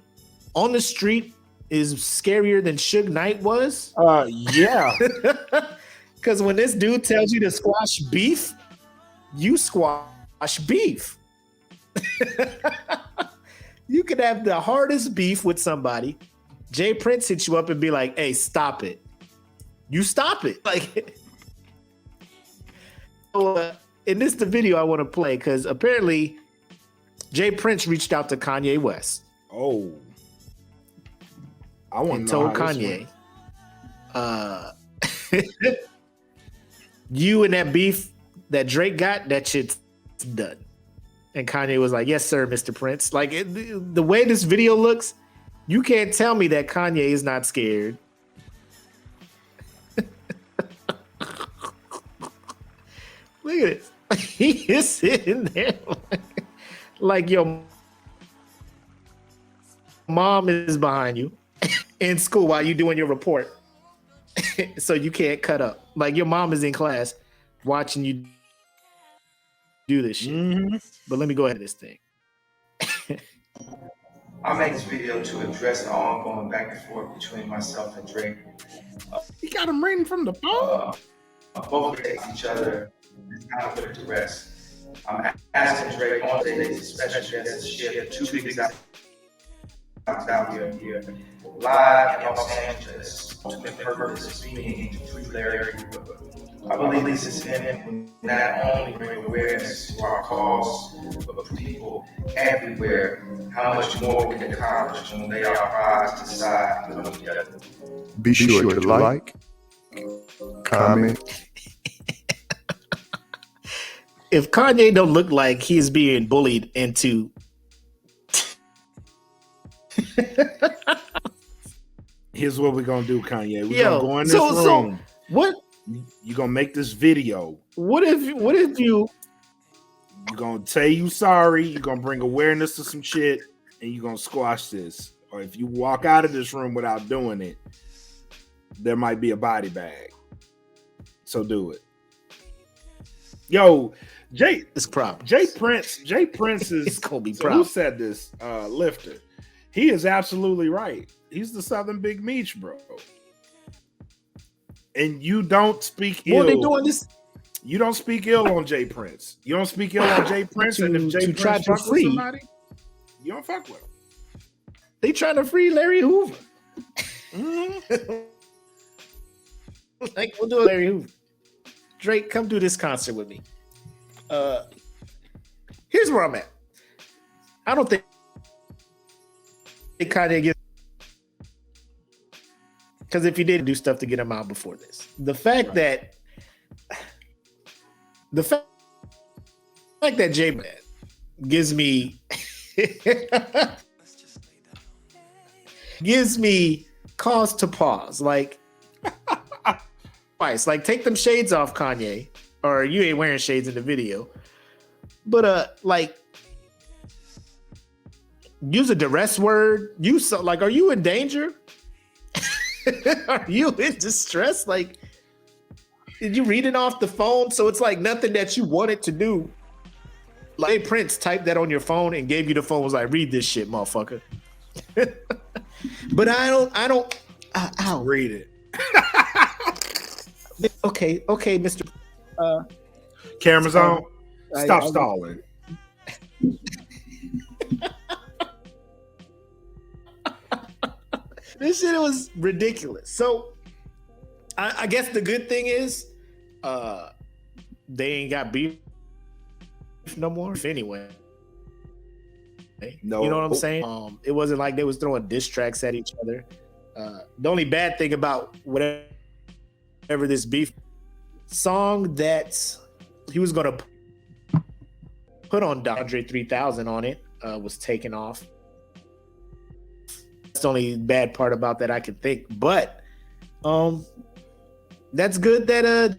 on the street is scarier than Suge Knight was. Yeah. Because when this dude tells you to squash beef, you squash beef. You could have the hardest beef with somebody. Jay Prince hits you up and be like, hey, stop it. You stop it. Like, and this is the video I want to play because apparently Jay Prince reached out to Kanye West. Oh. I want and to told Kanye, you and that beef that Drake got, that shit's done. And Kanye was like, yes, sir, Mr. Prince. Like the way this video looks, you can't tell me that Kanye is not scared. Look at this. He is sitting there like your mom is behind you in school while you're doing your report. So you can't cut up. Like your mom is in class watching you do this shit. Mm-hmm. But let me go ahead with this thing. I made this video to address the ongoing back and forth between myself and Drake. He got him reading from the phone. Both protect each other. It's kind of put it to rest. I'm asking Drake on today's special guest to share 2 big out here live in Los Angeles. Ultimate purpose is being to free Larry. I believe this is him will not only bring awareness to our cause, but for people everywhere how much more we can accomplish when they are prized aside and come together. Be sure to like, comment. If Kanye don't look like he's being bullied into Here's what we're gonna do, Kanye. We're Yo, gonna go in this room. What You're gonna make this video. what if you You're gonna say you sorry. You're gonna bring awareness to some shit, and you're gonna squash this. Or if you walk out of this room without doing it, there might be a body bag. So do it. Yo, Jay problem? Jay Prince is It's gonna be so problem. who said this? Lifter. He is absolutely right. He's the Southern Big Meech, bro. And you don't speak ill. What are they doing this? You don't speak ill on Jay Prince. You don't speak ill on Jay Prince. And if Jay to try Prince to fuck with free- somebody, you don't fuck with him. They trying to free Larry Hoover. Like, we'll do it, Larry Hoover. Drake, come do this concert with me. Here's where I'm at. I don't think Kanye gets, because if he did do stuff to get him out before this, the fact that Jay gives me cause to pause. Like, twice. Like, take them shades off, Kanye, or you ain't wearing shades in the video. But like, use a duress word. Are you in danger? Are you in distress? Like, did you read it off the phone? So it's like nothing that you wanted to do. Like, Prince typed that on your phone and gave you the phone, was like, read this shit, motherfucker. But I don't read it. Okay, Mr. Cameras on. Stop stalling. This shit was ridiculous. So I guess the good thing is they ain't got beef no more anyway. No. You know what I'm saying? It wasn't like they was throwing diss tracks at each other. The only bad thing about whatever this beef song that he was gonna put on Andre 3000 on it was taken off. That's the only bad part about that I can think. But that's good that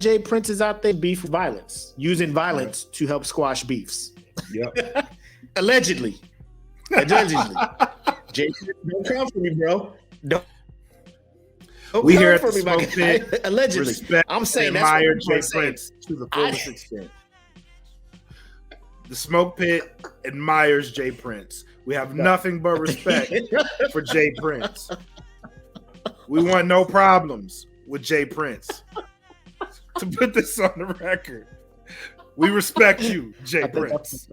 Jay Prince is out there beef with violence, using violence to help squash beefs. Yep. Allegedly. Jay Prince, don't come for me, bro. Don't we come here at for the me, my guy. SmokePit. Allegedly. Respect I'm saying and that's admire what Jay I'm saying. Prince to the fullest extent. The SmokePit admires Jay Prince. We have nothing but respect for Jay Prince. We want no problems with Jay Prince. To put this on the record, we respect you, Jay Prince.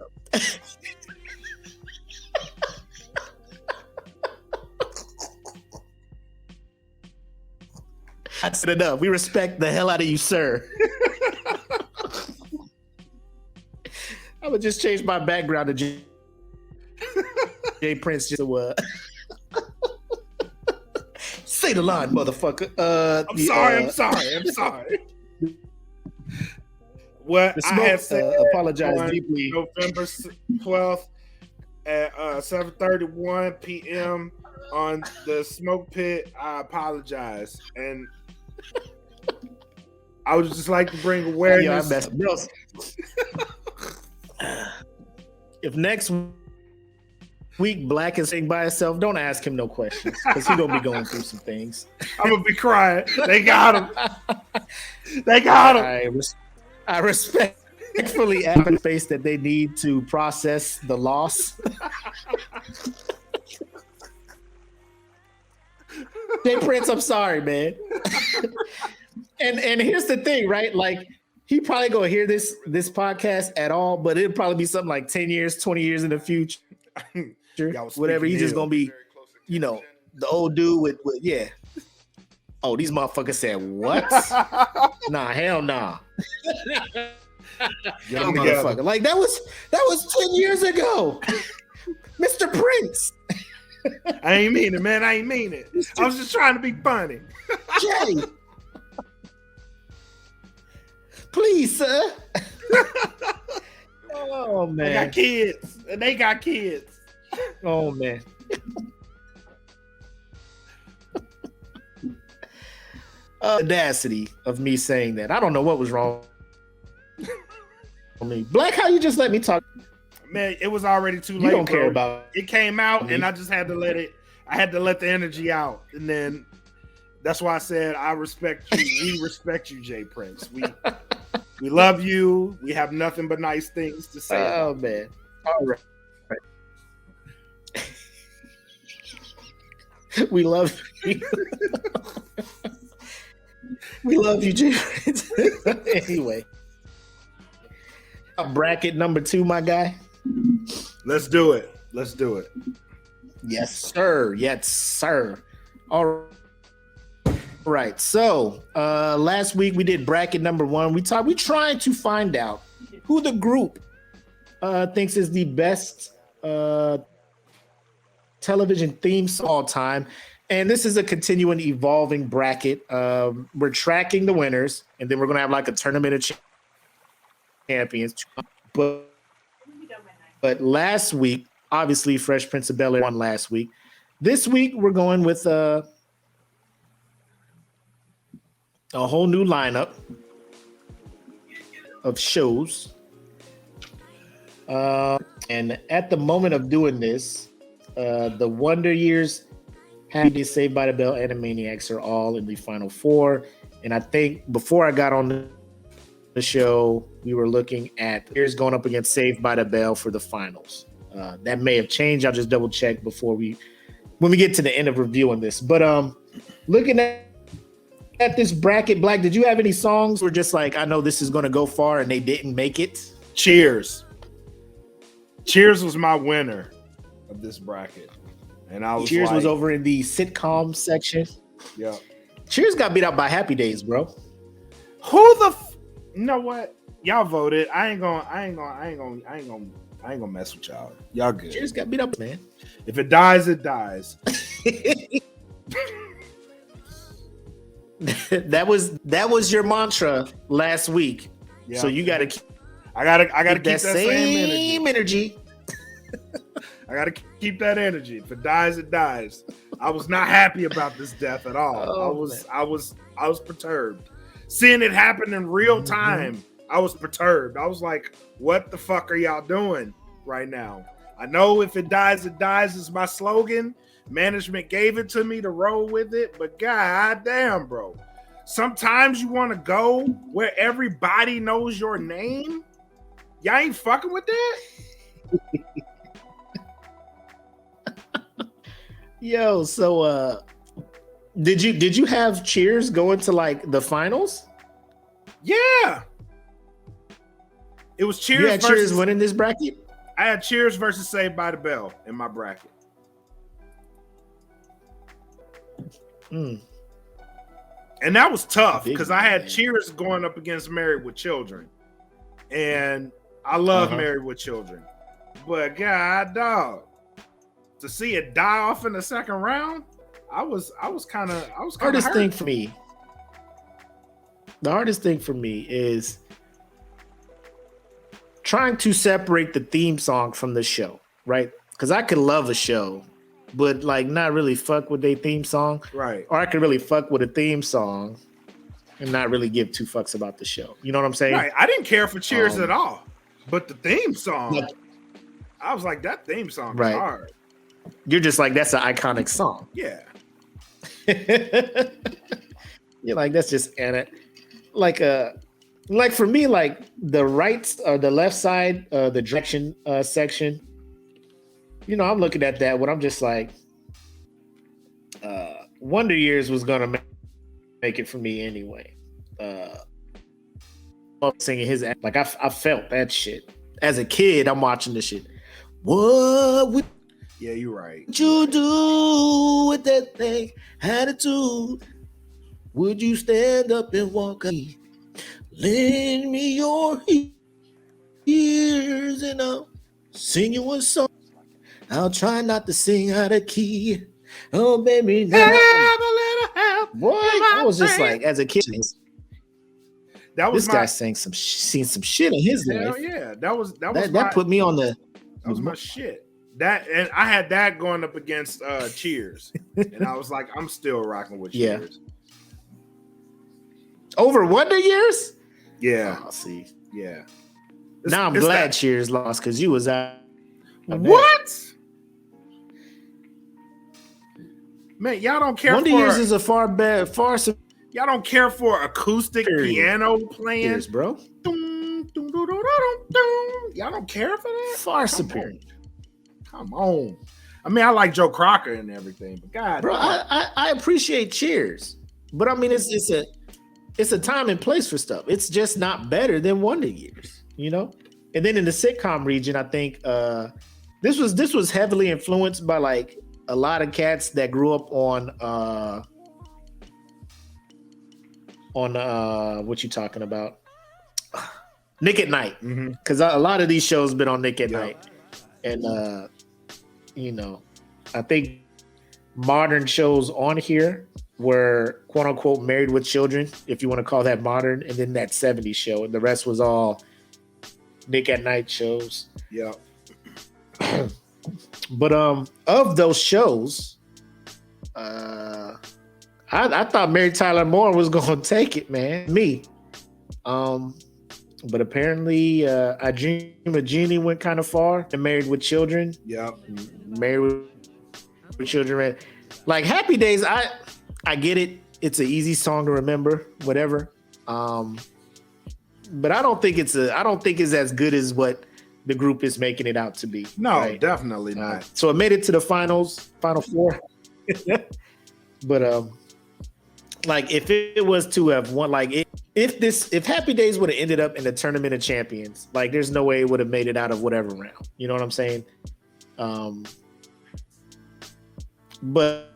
That's enough. We respect the hell out of you, sir. I would just change my background to Jay Prince just to say the line, motherfucker. I'm sorry. What I had said apologize deeply. November 12th at 7:31 p.m. on the SmokePit, I apologize, and I would just like to bring awareness. If next week Black is sitting by himself, don't ask him no questions because he's gonna be going through some things. I'm gonna be crying. They got him. They got him. I respectfully ask the face that they need to process the loss. Jay Prince, I'm sorry, man. and here's the thing, right? Like, he probably gonna hear this podcast at all, but it'll probably be something like 10 years, 20 years in the future. Whatever. He's just gonna be, the old dude with yeah. Oh, these motherfuckers said what? Nah, hell nah. Get Oh, them together. motherfucker. Like that was 10 years ago. Mr. Prince. I ain't mean it, man. I ain't mean it. I was just trying to be funny. Jay. Please, sir. Oh man. They got kids. And they got kids. Oh man. Audacity of me saying that. I don't know what was wrong with me. Black, how you just let me talk? Man, it was already too late. You don't bro. care about it. Came out, me. and I just had to let it. I had to let the energy out, and then that's why I said I respect you. We respect you, Jay Prince. We love you. We have nothing but nice things to say. Oh man. All right. We love you. We love you, Jay Prince. Anyway. Bracket number 2, my guy. Let's do it. Let's do it. Yes, sir. Yes, sir. All right. So last week we did bracket number 1. We trying to find out who the group thinks is the best television themes of all time. And this is a continuing evolving bracket. We're tracking the winners, and then we're gonna have like a tournament of champions. But last week, obviously, Fresh Prince of Bel-Air won last week. This week, we're going with a whole new lineup of shows. And at the moment of doing this, the Wonder Years, Happy Days, Saved by the Bell, and Animaniacs are all in the final 4. And I think before I got on the show, we were looking at Years going up against Saved by the Bell for the finals. That may have changed. I'll just double check when we get to the end of reviewing this. But looking at this bracket, Black, did you have any songs where just like, I know this is going to go far and they didn't make it? Cheers. Cheers was my winner of this bracket. And I was Cheers like, was over in the sitcom section. Yeah. Cheers got beat out by Happy Days, bro. Who the you know what? Y'all voted. I ain't gonna mess with y'all. Y'all good. Cheers got beat up, man. If it dies, it dies. That was your mantra last week. Yeah. So you gotta I gotta keep that same energy. I gotta keep that energy. If it dies, it dies. I was not happy about this death at all. I was perturbed. Seeing it happen in real time, I was perturbed. I was like, what the fuck are y'all doing right now? I know if it dies is my slogan. Management gave it to me to roll with it, but god damn, bro. Sometimes you want to go where everybody knows your name. Y'all ain't fucking with that? Yo, so did you have Cheers going to like the finals? Yeah. It was Cheers. You had Cheers winning this bracket? I had Cheers versus Saved by the Bell in my bracket. And that was tough because I had Cheers going up against Married with Children. And I love Married with Children. But god dog, to see it die off in the second round, I was kind of hardest thing for me. The hardest thing for me is trying to separate the theme song from the show, right? Because I could love a show, but like not really fuck with their theme song, right? Or I could really fuck with a theme song and not really give 2 fucks about the show. You know what I'm saying? Right. I didn't care for Cheers at all, but the theme song, I was like, that theme song is hard. You're just like, that's an iconic song. Yeah. You're like, that's just like for me, like the right or the left side, the direction section. You know, I'm looking at that when I'm just like, Wonder Years was gonna make it for me anyway. Singing his like I felt that shit as a kid. I'm watching this shit. What would you're right. you do with that thing attitude? Would you stand up and walk me? Lend me your ears and I'll sing you a song. I'll try not to sing out of key. Oh, baby, now. Boy, I was just like, as a kid, this guy seen some shit in his life. Hell yeah, that put me on the. That was my shit. That, and I had that going up against Cheers, and I was like, I'm still rocking with Cheers. Over Wonder Years? Yeah. Oh, see. Yeah. Now I'm glad Cheers lost because you was out. What? Man, y'all don't care Wonder Years is a far. Y'all don't care for acoustic piano playing, Cheers, bro. Y'all don't care for that? Far superior. Come on. I mean, I like Joe Crocker and everything, but God, bro, I appreciate Cheers, but I mean, it's a time and place for stuff. It's just not better than Wonder Years, you know. And then in the sitcom region, I think this was heavily influenced by like a lot of cats that grew up on what you talking about? Nick at Night, because a lot of these shows been on Nick at Night, and you know, I think modern shows on here were quote unquote Married with Children, if you want to call that modern, and then that 70s show, and the rest was all Nick at Night shows. Yeah. But of those shows, I thought Mary Tyler Moore was gonna take it, man. But apparently I Dream of Jeannie went kind of far, and Married with Children. Yeah. Married with Children. Like Happy Days, I get it. It's an easy song to remember, whatever. But I don't think it's as good as what the group is making it out to be. No, right? Definitely not. So it made it to the final four. But like if it was to have won, like if Happy Days would have ended up in the Tournament of Champions, like there's no way it would have made it out of whatever round. You know what I'm saying? But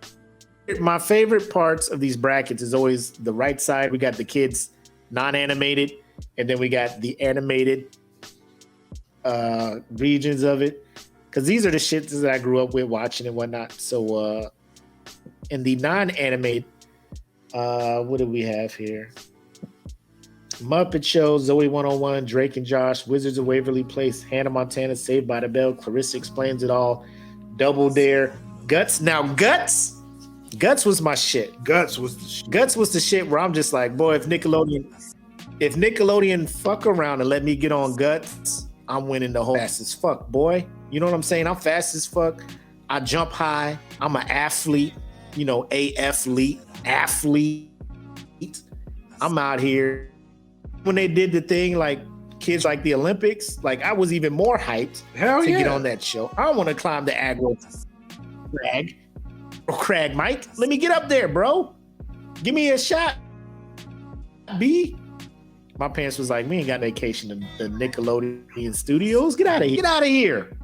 my favorite parts of these brackets is always the right side. We got the kids non-animated, and then we got the animated regions of it, because these are the shits that I grew up with watching and whatnot. So in the non-animated, what do we have here? Muppet Show, Zoe 101, Drake and Josh, Wizards of Waverly Place, Hannah Montana, Saved by the Bell, Clarissa Explains It All, Double Dare, Guts. Now Guts was my shit. Guts was the shit. Guts was the shit where I'm just like, boy, if Nickelodeon fuck around and let me get on Guts, I'm winning the whole fast as fuck, boy. You know what I'm saying? I'm fast as fuck. I jump high. I'm an athlete, you know, athlete. I'm out here. When they did the thing like kids like the Olympics, like I was even more hyped to get on that show. I want to climb the aggro crag, Mike. Let me get up there, bro. Give me a shot, B. My parents was like, we ain't got vacation in the Nickelodeon studios. Get out of here. Get out of here.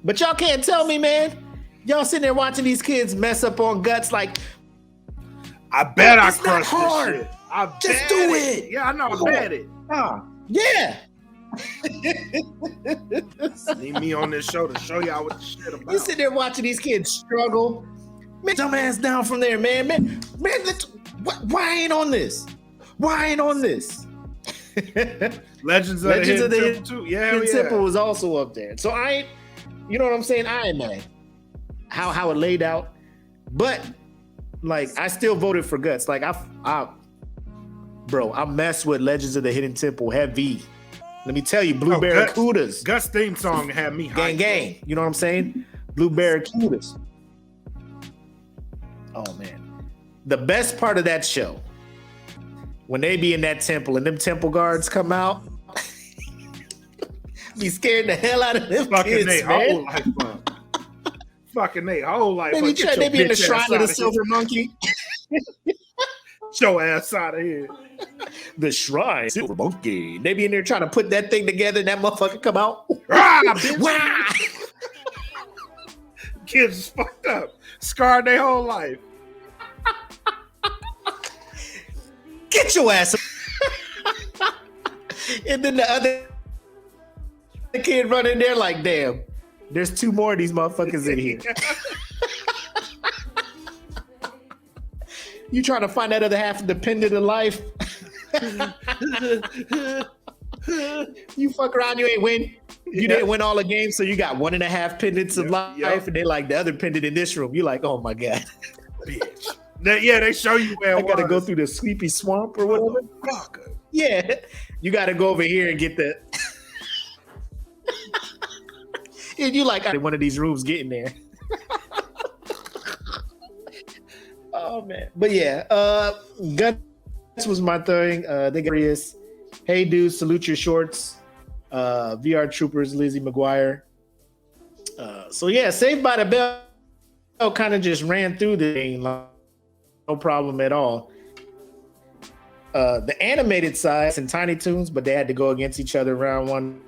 But y'all can't tell me, man. Y'all sitting there watching these kids mess up on Guts like, I bet I crushed this shit. Just do it. Yeah, I know. I bet it. Yeah. Need me on this show to show y'all what the shit about. You sit there watching these kids struggle. Man, dumb ass down from there, man. Man, why ain't on this? Why ain't on this? Legends of the Hidden Temple. Yeah, Temple was also up there. So I ain't, you know what I'm saying? I ain't mad how it laid out, but like I still voted for Guts. Like I messed with Legends of the Hidden Temple heavy. Let me tell you, Blue Barracudas. Guts theme song had me hyped. Gang. You know what I'm saying? Blue Barracudas. Oh man, the best part of that show, when they be in that temple and them temple guards come out, be scared the hell out of them kids, man. Whole life up. Fucking they whole life. They be in the shrine of the silver monkey. Show ass out of here. The shrine, silver monkey. They be in there trying to put that thing together, and that motherfucker come out. Wow. Kids is fucked up, scarred their whole life. Get your ass. And then the other kid run in there like, damn, there's 2 more of these motherfuckers in here. You trying to find that other half of the pendant of life? You fuck around, you ain't win. You didn't win all the games, so you got 1.5 pendants of life, and they like the other pendant in this room. You're like, oh my god, bitch. They show you where I gotta go through the sleepy swamp or whatever. Yeah, you gotta go over here and get the. And you like one of these rooms getting there. Oh man, but yeah, Guts was my thing. They got Rios. Hey dude, salute your shorts. VR Troopers, Lizzie McGuire. So yeah, Saved by the Bell kind of just ran through the thing, like, no problem at all. The animated side and Tiny Toons, but they had to go against each other round one.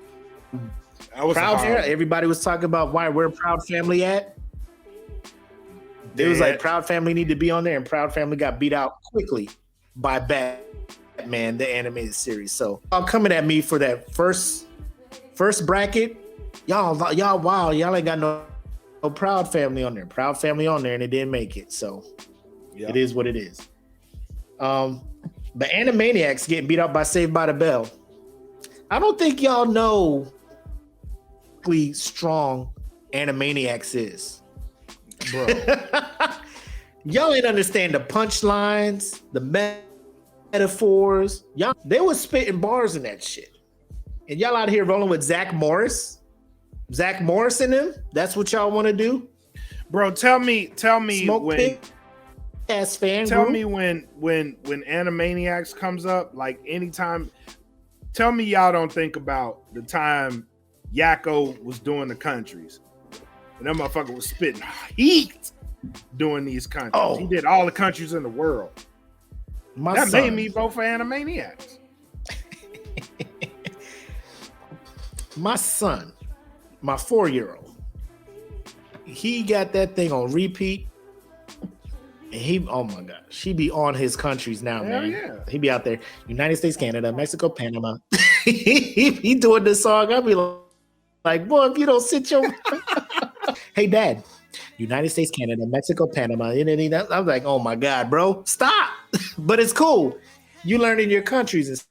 Proud Family, everybody was talking about where Proud Family at. It was like Proud Family need to be on there, and Proud Family got beat out quickly by Batman, the animated series. So y'all coming at me for that first bracket. Y'all wow, y'all ain't got no Proud Family on there. Proud Family on there, and it didn't make it. So it is what it is. The Animaniacs getting beat up by Saved by the Bell. I don't think y'all know how strong Animaniacs is. Bro. Y'all ain't understand the punchlines, the metaphors. Y'all, they was spitting bars in that shit. And y'all out here rolling with Zach Morris and them. That's what y'all want to do, bro. Tell me SmokePit ass fan. Tell group. me when Animaniacs comes up, like anytime. Tell me y'all don't think about the time Yakko was doing the countries. And that motherfucker was spitting heat doing these countries. Oh. He did all the countries in the world. That made me vote for Animaniacs. My son, my 4-year-old, he got that thing on repeat. And oh my gosh, he be on his countries now, man. Yeah. He be out there, United States, Canada, Mexico, Panama. he doing this song. I'll be like, boy, if you don't sit your... Hey, Dad, United States, Canada, Mexico, Panama. I'm like, oh my God, bro, stop. But it's cool. You learning your countries.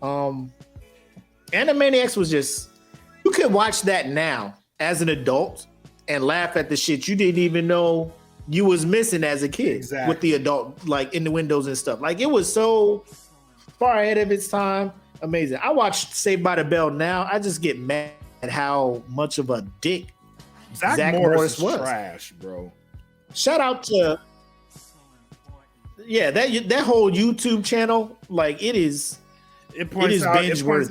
Animaniacs was just, you could watch that now as an adult and laugh at the shit you didn't even know you was missing as a kid with the adult, like in the windows and stuff. Like it was so far ahead of its time. Amazing. I watched Saved by the Bell now. I just get mad at how much of a dick Zach Morris was. Trash, bro. Shout out to that whole YouTube channel. Like it is binge worthy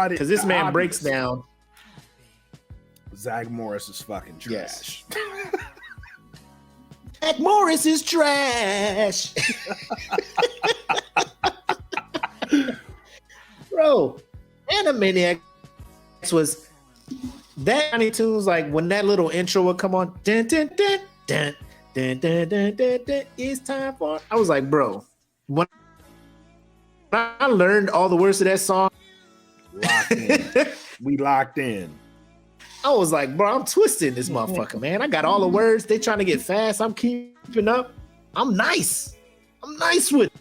because this man breaks down. Zach Morris is fucking trash. Yes. Zach Morris is trash. Bro, Animaniacs was that Tiny Toons, like when that little intro would come on, dun, dun, dun, dun, dun, dun, dun, dun, dun, it's time for. I was like, bro, when I learned all the words to that song, we locked in. I was like, bro, I'm twisting this motherfucker, man. I got all the words. They trying to get fast. I'm keeping up. I'm nice with it.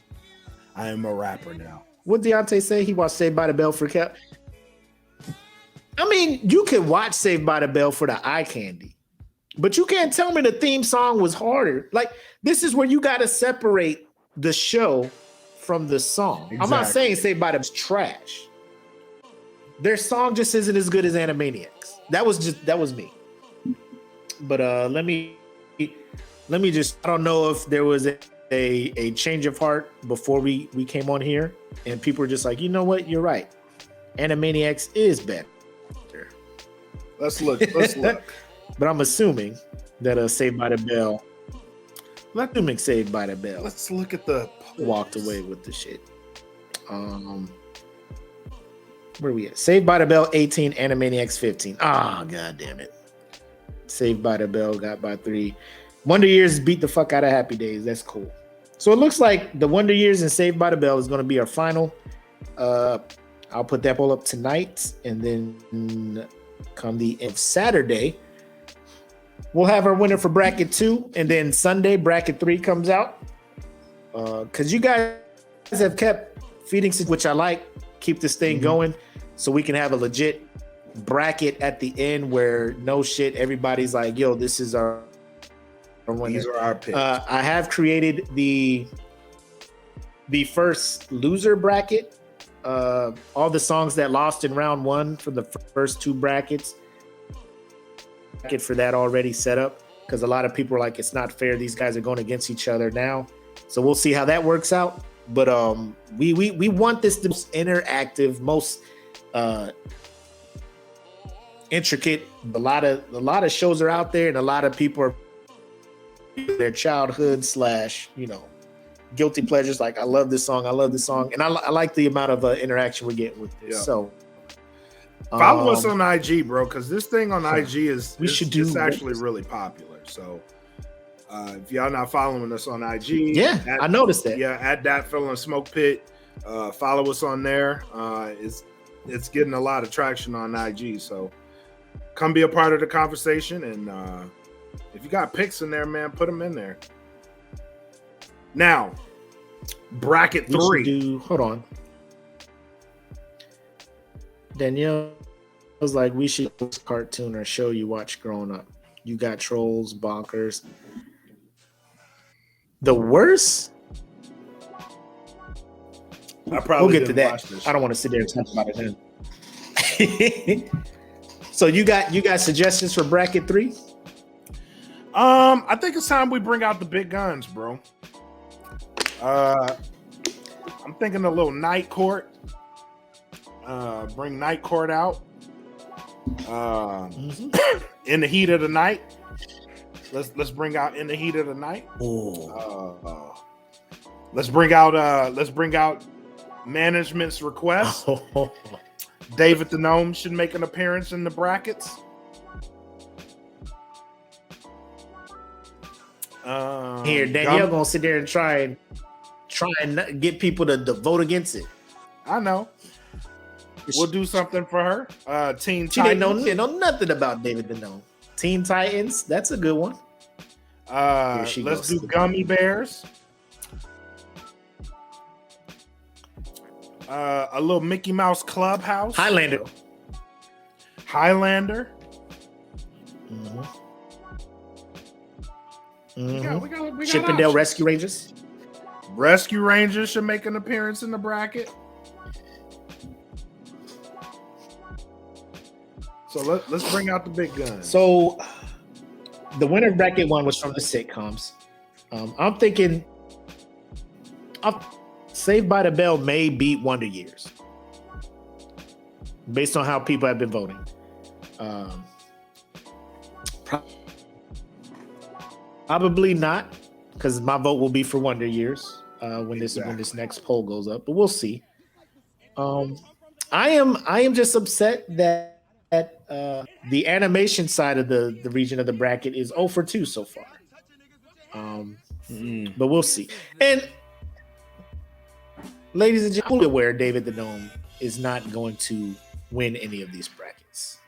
I am a rapper now. What Deontay say? He watched Saved by the Bell for Cap. I mean, you can watch Saved by the Bell for the eye candy, but you can't tell me the theme song was harder. Like, this is where you got to separate the show from the song. Exactly. I'm not saying Saved by the Bell's trash. Their song just isn't as good as Animaniacs. That was me. But let me just, I don't know if there was a change of heart before we came on here and people were just like, you know what, you're right. Animaniacs is better. Let's look. But I'm assuming that Saved by the Bell. Saved by the Bell. Let's look at the walked away with the shit. Where are we at? Saved by the Bell 18, Animaniacs 15. Ah, god damn it. Saved by the Bell got by 3. Wonder Years beat the fuck out of Happy Days. That's cool. So it looks like the Wonder Years and Saved by the Bell is going to be our final. I'll put that poll up tonight, and then come the end of Saturday, we'll have our winner for bracket 2, and then Sunday bracket 3 comes out. Because you guys have kept feeding, which I like. Keep this thing going, so we can have a legit bracket at the end where no shit, everybody's like, "Yo, this is our winner." These are our picks. I have created the first loser bracket. All the songs that lost in round 1 for the first 2 brackets. Bracket for that already set up, because a lot of people are like, it's not fair. These guys are going against each other now. So we'll see how that works out. But we want this the most interactive, most intricate. A lot of shows are out there, and a lot of people are their childhood / guilty pleasures. Like, I love this song, and I like the amount of interaction we're getting with this. Yeah. So follow us on IG, bro, because this thing on IG is actually really popular. So if y'all not following us on IG, I noticed that. Yeah, at that feeling SmokePit, follow us on there. It's getting a lot of traction on IG. So come be a part of the conversation, and if you got picks in there, man, put them in there. Now, bracket 3. Hold on. Danielle was like, we should do a cartoon or show you watch growing up. You got Trolls, Bonkers. The worst? We'll get to that. I don't want to sit there and talk about it then. So you got suggestions for bracket 3? I think it's time we bring out the big guns, bro. I'm thinking a little Night Court. Bring Night Court out. In the heat of the night. Let's bring out In the Heat of the Night. Let's bring out management's request. David the Gnome should make an appearance in the brackets. Here, Danielle gonna sit there and try and get people to vote against it. I know. We'll do something for her. Teen Titans. She didn't know nothing about David the Gnome. Teen Titans, that's a good one. Let's do Gummy Bears. A little Mickey Mouse Clubhouse. Highlander. We got Chippendale Rescue Rangers. Rescue Rangers should make an appearance in the bracket. So let's bring out the big guns. So the winner bracket 1 was from the sitcoms. I'm thinking Saved by the Bell may beat Wonder Years based on how people have been voting. Probably not, because my vote will be for Wonder Years when this next poll goes up, but we'll see. I am just upset that the animation side of the region of the bracket is 0 for 2 so far. But we'll see. And ladies and gentlemen, aware David the Gnome is not going to win any of these brackets.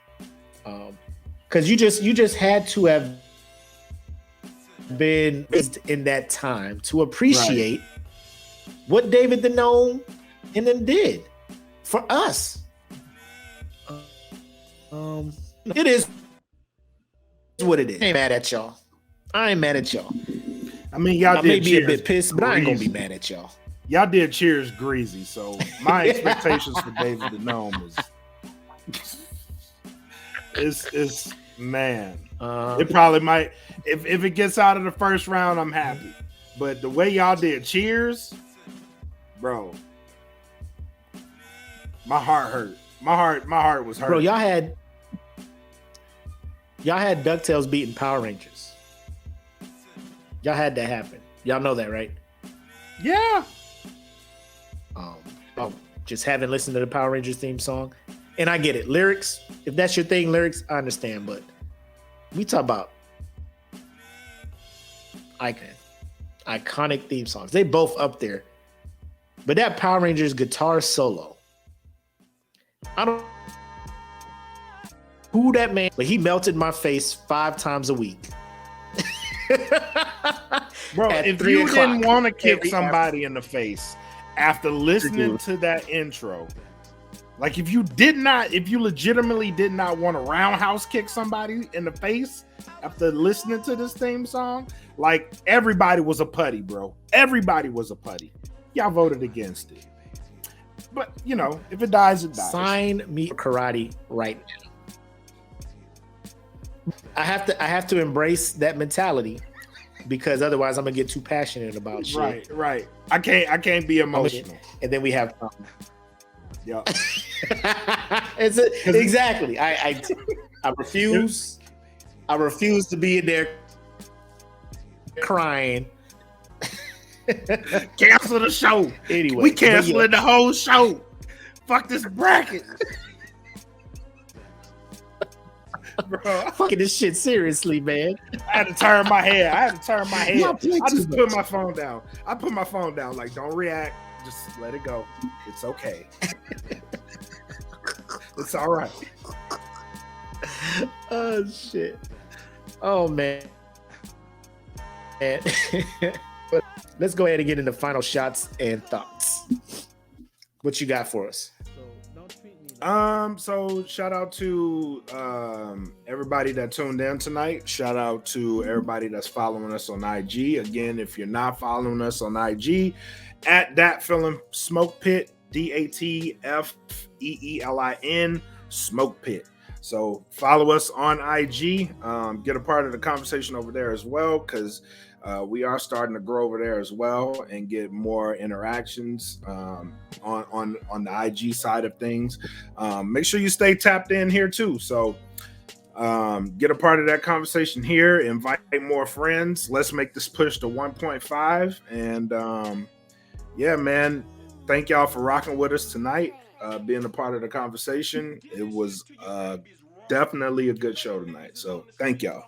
Because you just had to have been in that time to appreciate what David the Gnome and them did for us. It is what it is. I ain't mad at y'all. I mean, y'all I may be a bit pissed, but I ain't gonna be mad at y'all. Y'all did Cheers greasy, so my expectations for David the Gnome is man. It probably might if it gets out of the first round, I'm happy. But the way y'all did Cheers, bro, my heart hurt. My heart was hurt. Bro, y'all had DuckTales beating Power Rangers. Y'all had that happen. Y'all know that, right? Yeah. Just haven't listened to the Power Rangers theme song. And I get it. Lyrics, if that's your thing, lyrics, I understand. But we talk about icon. iconic theme songs. They both up there. But that Power Rangers guitar solo, I don't who that man, but he melted my face 5 times a week. Bro, At if 3 you o'clock didn't want to kick every somebody in the face after listening to that intro, like if you legitimately did not want to roundhouse kick somebody in the face after listening to this theme song, like everybody was a putty, bro. Everybody was a putty. Y'all voted against it. But you know, if it dies, it dies. Sign me karate right now. I have to embrace that mentality because otherwise I'm gonna get too passionate about shit. Right. I can't be emotional. And then we have yeah. Exactly. I refuse. I refuse to be in there crying. Cancel the show. Anyway, we canceling the whole show. Fuck this bracket. Bro, fucking this shit seriously, man. I had to turn my head. I just put my phone down. I put my phone down. Like, don't react. Just let it go. It's okay. It's all right. Oh shit. Oh man. But let's go ahead and get into final shots and thoughts. What you got for us? So shout out to everybody that tuned in tonight. Shout out to everybody that's following us on IG. Again, if you're not following us on IG, at that feeling SmokePit, DATFEELIN SmokePit. So follow us on IG. Get a part of the conversation over there as well, because we are starting to grow over there as well and get more interactions on the IG side of things. Make sure you stay tapped in here too. So get a part of that conversation here. Invite more friends. Let's make this push to 1.5. And yeah, man, thank y'all for rocking with us tonight, being a part of the conversation. It was definitely a good show tonight. So thank y'all.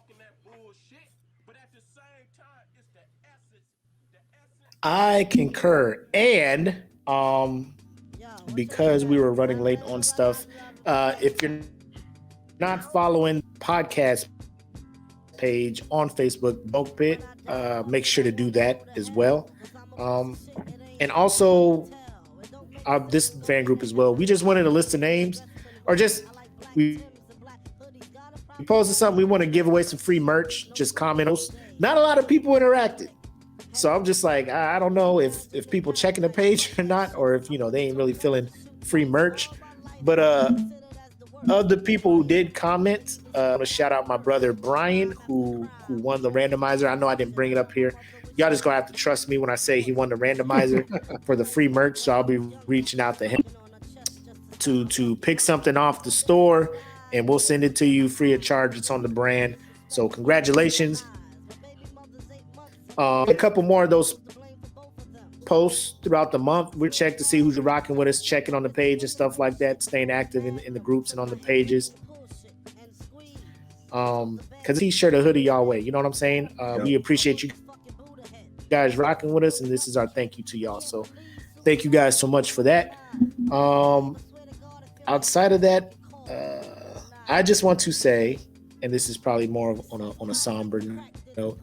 I concur. And because we were running late on stuff, if you're not following podcast page on Facebook, SmokePit, make sure to do that as well. And also this fan group as well. We just wanted a list of names, or just we posted something. We want to give away some free merch. Just comment. Not a lot of people interacted. So I'm just like, I don't know if people checking the page or not, or if, they ain't really feeling free merch. But of the people who did comment, I'm gonna shout out my brother Brian, who won the randomizer. I know I didn't bring it up here. Y'all just gonna have to trust me when I say he won the randomizer for the free merch. So I'll be reaching out to him to pick something off the store, and we'll send it to you free of charge. It's on the brand. So congratulations. A couple more of those posts throughout the month. We check to see who's rocking with us, checking on the page and stuff like that, staying active in the groups and on the pages. Because t-shirt, a hoodie, y'all way. You know what I'm saying? We appreciate you guys rocking with us, and this is our thank you to y'all. So thank you guys so much for that. Outside of that, I just want to say, and this is probably more on a somber note,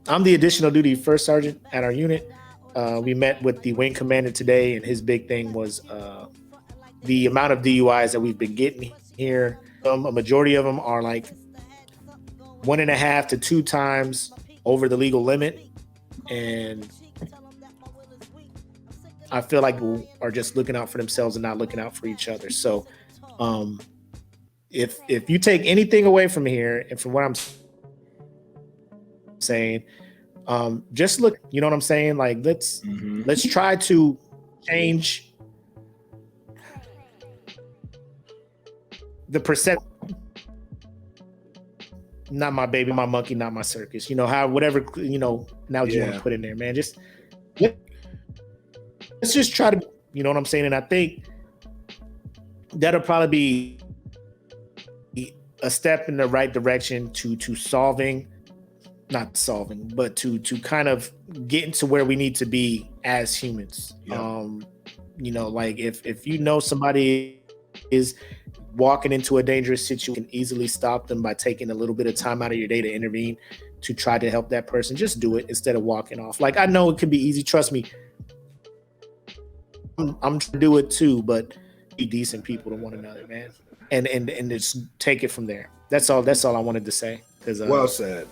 I'm the additional duty first sergeant at our unit. We met with the wing commander today, and his big thing was the amount of DUIs that we've been getting here. A majority of them are like 1.5 to 2 times over the legal limit, and I feel like people are just looking out for themselves and not looking out for each other. So if you take anything away from here and from what I'm saying, just look, you know what I'm saying? Like, let's try to change the perception. Not my baby, my monkey, not my circus. Whatever, now you want to put in there, man. Just let's just try to, you know what I'm saying? And I think that'll probably be a step in the right direction to solving not solving, but to kind of get into where we need to be as humans. Yeah. You know, like if you know somebody is walking into a dangerous situation, you can easily stop them by taking a little bit of time out of your day to intervene to try to help that person. Just do it instead of walking off. Like, I know it can be easy. Trust me. I'm trying to do it too, but be decent people to one another, man. And just take it from there. That's all I wanted to say. Well said.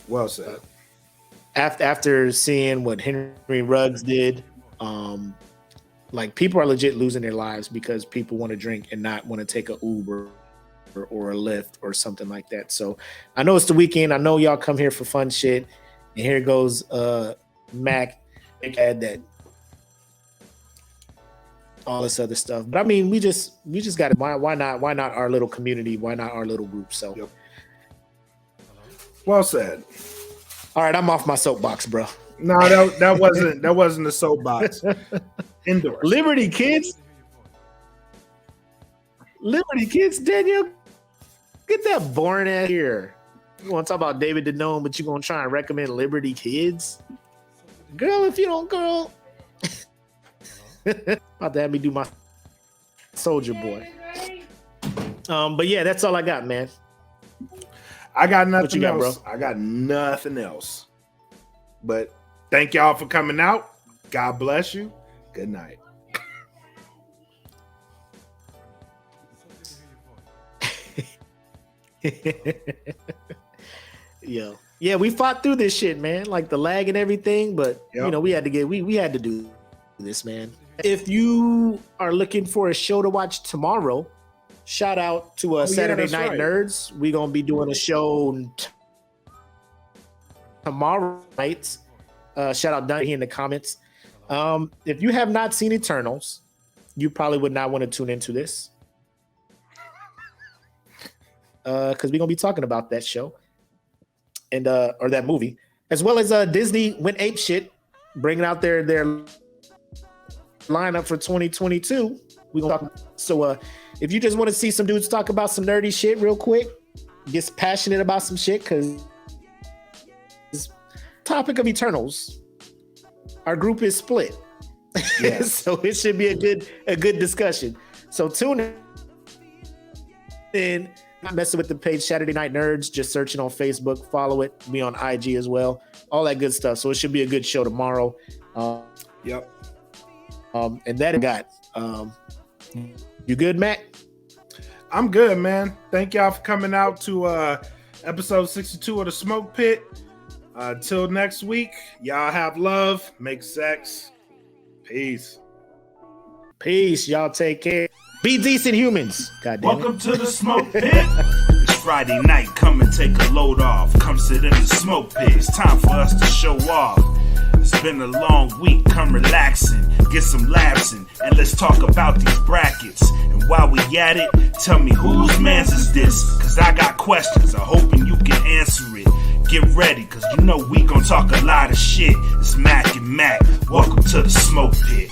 Well said. After seeing what Henry Ruggs did, like, people are legit losing their lives because people want to drink and not want to take a Uber or a Lyft or something like that. So I know it's the weekend. I know y'all come here for fun shit. And here goes Mac had that all this other stuff. But I mean, we just got it. Why not our little community? Why not our little group? So yep. Well said. All right, I'm off my soapbox, bro. No, that wasn't a soapbox. Indoors. Liberty kids, Daniel, get that boring ass here. You want to talk about David Denone, but you gonna try and recommend Liberty Kids? Girl, if you don't, girl. About to have me do my Soldier Boy. But yeah, that's all I got, man. I got nothing got, else. bro? I got nothing else. But thank y'all for coming out. God bless you. Good night. Yo. Yeah, we fought through this shit, man. Like the lag and everything, but you know, we had to do this, man. If you are looking for a show to watch tomorrow, shout out to Saturday Night Nerds. We're gonna be doing a show tomorrow night. Shout out down here in the comments. If you have not seen Eternals, you probably would not want to tune into this. Because we're gonna be talking about that show and or that movie, as well as Disney went ape shit, bringing out their lineup for 2022. We gonna talk. So if you just want to see some dudes talk about some nerdy shit real quick, get passionate about some shit, because this topic of Eternals, our group is split. Yes. So it should be a good discussion. So tune in. Not messing with the page Saturday Night Nerds, just searching on Facebook, follow it, be on IG as well, all that good stuff. So it should be a good show tomorrow. Yep. And that I got. You good, Matt? I'm good, man. Thank y'all for coming out to episode 62 of the Smoke Pit. Till next week, y'all have love, make sex. Peace. Peace. Y'all take care. Be decent humans. God damn Welcome to the Smoke Pit. It's Friday night. Come and take a load off. Come sit in the Smoke Pit. It's time for us to show off. It's been a long week. Come relaxing. Get some laughs in. And let's talk about these brackets. And while we at it, tell me whose man's is this? Cause I got questions. I'm hoping you can answer it. Get ready, cause you know we gon' talk a lot of shit. It's Mac and Mac. Welcome to the Smoke Pit.